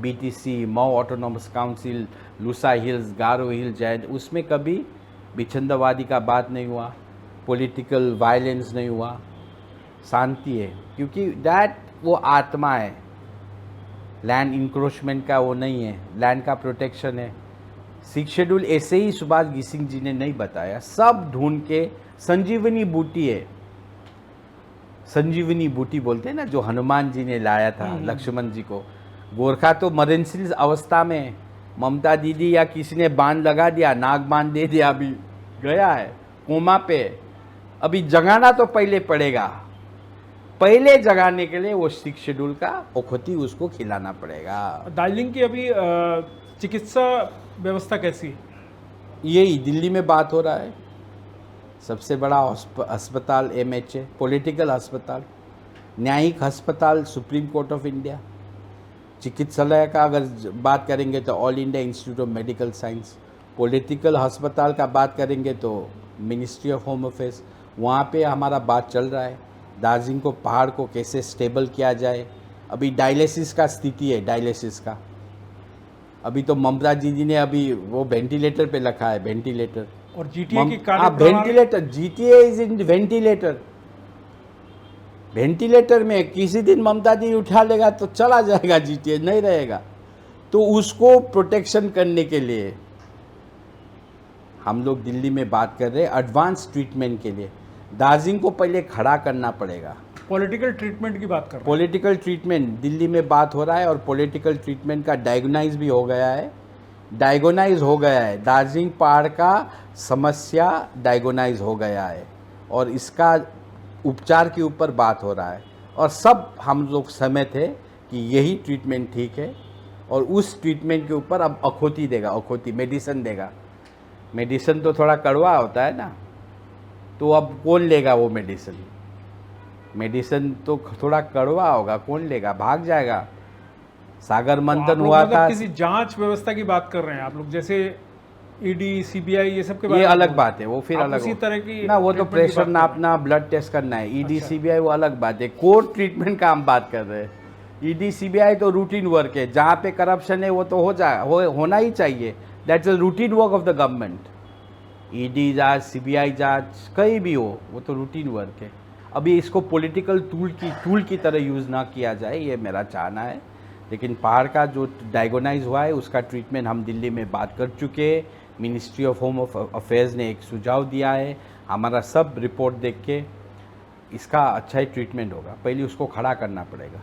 बीटीसी, मऊ autonomous council, Lushai hills, Garo hill, जैद, उसमें कभी विच्छिन्नतावादी का बात नहीं हुआ, पॉलिटिकल वायलेंस नहीं हुआ, शांति है, क्योंकि दैट वो आत्मा है। लैंड इंक्रोचमेंट का वो नहीं है, लैंड का प्रोटेक्शन है। 6 शेड्यूल ऐसे ही सुभाष घिसिंग जी ने नहीं बताया, सब ढूंढ के संजीवनी बूटी है। संजीवनी बूटी बोलते हैं ना, जो हनुमान जी ने लाया था लक्ष्मण जी को। गोरखा तो मरेंसिल अवस्था में, ममता दीदी या किसी ने बांध लगा दिया, नाग बांध दे दिया, अभी गया है कोमा पे। अभी जगाना तो पहले पड़ेगा, पहले जगाने के लिए वो 6 शेड्यूल का ओखती उसको खिलाना पड़ेगा। दार्जिलिंग की अभी चिकित्सा व्यवस्था कैसी है? यही दिल्ली में बात हो रहा है, सबसे बड़ा अस्पताल MHA, पॉलिटिकल अस्पताल, न्यायिक अस्पताल सुप्रीम कोर्ट ऑफ इंडिया। चिकित्सालय का अगर बात करेंगे तो all India institute of medical science. Political अस्पताल का बात करेंगे तो मिनिस्ट्री ऑफ होम अफेयर्स। वहाँ पे हमारा बात चल रहा है, दार्जिलिंग को, पहाड़ को कैसे स्टेबल किया जाए। अभी डायलिसिस का स्थिति है, डायलिसिस का अभी तो ममता जी ने अभी वो वेंटिलेटर पे रखा है, वेंटिलेटर। और जीटीए की ventilator, GTA is in ventilator. Ventilator में किसी दिन ममता जी उठा लेगा तो चला जाएगा, जीटीए नहीं रहेगा। तो उसको प्रोटेक्शन करने के लिए हम लोग दिल्ली में बात कर रहे हैं एडवांस ट्रीटमेंट के लिए। दार्जिलिंग को पहले खड़ा करना पड़ेगा। पॉलिटिकल ट्रीटमेंट की बात कर रहे हैं। पॉलिटिकल ट्रीटमेंट दिल्ली में बात हो रहा है और पॉलिटिकल ट्रीटमेंट का डायग्नाइज भी हो गया है, डायगोनाइज हो गया है। दार्जिलिंग पहाड़ का समस्या डायगोनाइज हो गया है और इसका उपचार के ऊपर बात हो रहा है और सब हम लोग सहमत थे कि यही ट्रीटमेंट ठीक है और उस ट्रीटमेंट के ऊपर अब अखोती देगा, अखोती मेडिसिन देगा। मेडिसिन तो थोड़ा कड़वा होता है ना, तो अब कौन लेगा वो मेडिसिन? मेडिसिन तो थोड़ा कड़वा होगा, कौन लेगा? भाग जाएगा। सागर मंथन हुआ था। किसी जांच व्यवस्था की बात कर रहे हैं आप लोग, जैसे ईडी, सीबीआई, ये सब के ये अलग बात है, वो फिर अलग उसी तरह की ना, वो तो ट्रीटमेंट की प्रेशर बात कर रहे हैं। नापना, ब्लड टेस्ट करना है। ईडी सीबीआई वो अलग बात है, कोर ट्रीटमेंट का हम बात कर रहे हैं। ईडी सीबीआई तो रूटीन वर्क है, जहाँ पे करप्शन है वो तो होना ही चाहिए। That's a routine work of the government. ED जांच, सीबीआई जांच कहीं भी हो, वो तो रूटीन वर्क है। अभी इसको पॉलिटिकल टूल की तरह यूज़ ना किया जाए, ये मेरा चाहना है। लेकिन पहाड़ का जो डायगोनाइज हुआ है उसका ट्रीटमेंट हम दिल्ली में बात कर चुके हैं। मिनिस्ट्री ऑफ होम अफेयर्स ने एक सुझाव दिया है, हमारा सब रिपोर्ट देख के इसका अच्छा ही ट्रीटमेंट होगा। पहले उसको खड़ा करना पड़ेगा।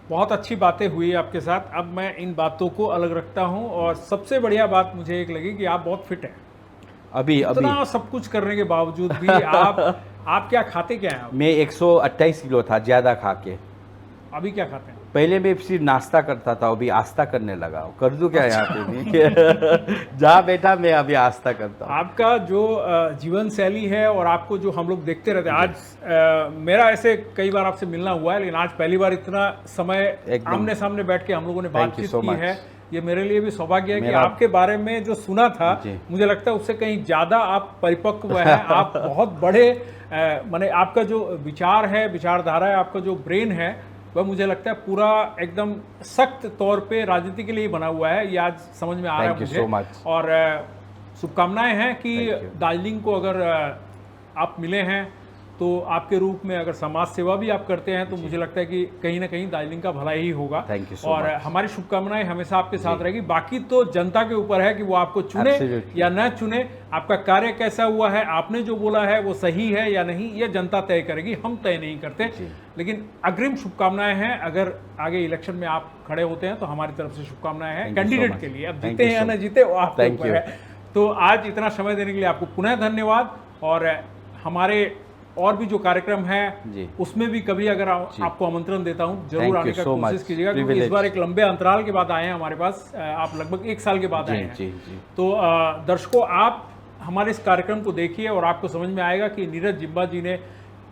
बहुत अच्छी बातें हुई आपके साथ। अब मैं इन बातों को अलग रखता हूं और सबसे बढ़िया बात मुझे एक लगी कि आप बहुत फिट हैं। अभी इतना सब कुछ करने के बावजूद भी आप क्या खाते क्या हैं? मैं 128 किलो था ज़्यादा खा के। अभी क्या खाते हैं? पहले मैं सिर्फ नाश्ता करता था, अभी आस्था करने लगा। कर दूं क्या यहाँ पे भी? जहाँ बैठा मैं अभी आस्था करता हूँ। आपका जो जीवन शैली है और आपको जो हम लोग देखते रहते हैं, आज मेरा ऐसे कई बार आपसे मिलना हुआ है, लेकिन आज पहली बार इतना समय आमने सामने बैठ के हम लोगों ने बातचीत की है। ये मेरे लिए भी सौभाग्य है कि आपके बारे में जो सुना था, मुझे लगता है उससे कहीं ज़्यादा आप परिपक्व हैं। आप बहुत बड़े माने आपका जो विचार है, विचारधारा है, आपका जो ब्रेन है, वह मुझे लगता है पूरा एकदम सख्त तौर पे राजनीति के लिए बना हुआ है। ये आज समझ में आ रहा है मुझे। और शुभकामनाएं हैं कि दार्जिलिंग को अगर आप मिले हैं तो आपके रूप में अगर समाज सेवा भी आप करते हैं तो मुझे लगता है कि कहीं ना कहीं दार्जिलिंग का भला ही होगा। और हमारी शुभकामनाएं हमेशा आपके साथ रहेगी। बाकी तो जनता के ऊपर है कि वो आपको चुने या न चुने, आपका कार्य कैसा हुआ है, आपने जो बोला है वो सही है या नहीं, ये जनता तय करेगी, हम तय नहीं करते। लेकिन अग्रिम शुभकामनाएं हैं। अगर आगे इलेक्शन में आप खड़े होते हैं तो हमारी तरफ से शुभकामनाएं हैं कैंडिडेट के लिए। अब जीते हैं या न जीते वो आपके ऊपर है। तो आज इतना समय देने के लिए आपको पुनः धन्यवाद। और हमारे और भी जो कार्यक्रम है उसमें भी कभी अगर आपको आमंत्रण देता हूं, जरूर आने का कोशिश कीजिएगा, क्योंकि इस बार एक लंबे अंतराल के बाद आए हैं हमारे पास। आप लगभग 1 साल के बाद आए हैं। तो दर्शकों, आप हमारे इस कार्यक्रम को देखिए और आपको समझ में आएगा कि नीरज जिम्बा जी ने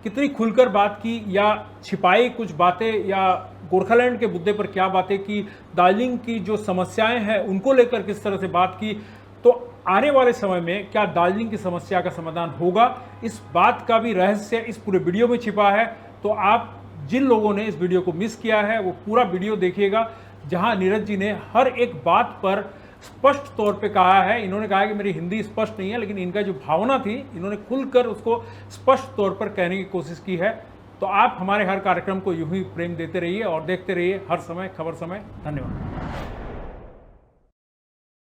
कितनी खुलकर बात की या छिपाई कुछ बातें, या गोरखालैंड के मुद्दे पर क्या बातें की, दार्जिलिंग की जो समस्याएं हैं उनको लेकर किस तरह से बात की। तो आने वाले समय में क्या दार्जिलिंग की समस्या का समाधान होगा, इस बात का भी रहस्य इस पूरे वीडियो में छिपा है। तो आप जिन लोगों ने इस वीडियो को मिस किया है वो पूरा वीडियो देखिएगा, जहां नीरज जी ने हर एक बात पर स्पष्ट तौर पे कहा है। इन्होंने कहा कि मेरी हिंदी स्पष्ट नहीं है, लेकिन इनका जो भावना थी इन्होंने खुलकर उसको स्पष्ट तौर पर कहने की कोशिश की है। तो आप हमारे हर कार्यक्रम को यूं ही प्रेम देते रहिए और देखते रहिए हर समय खबर समय। धन्यवाद।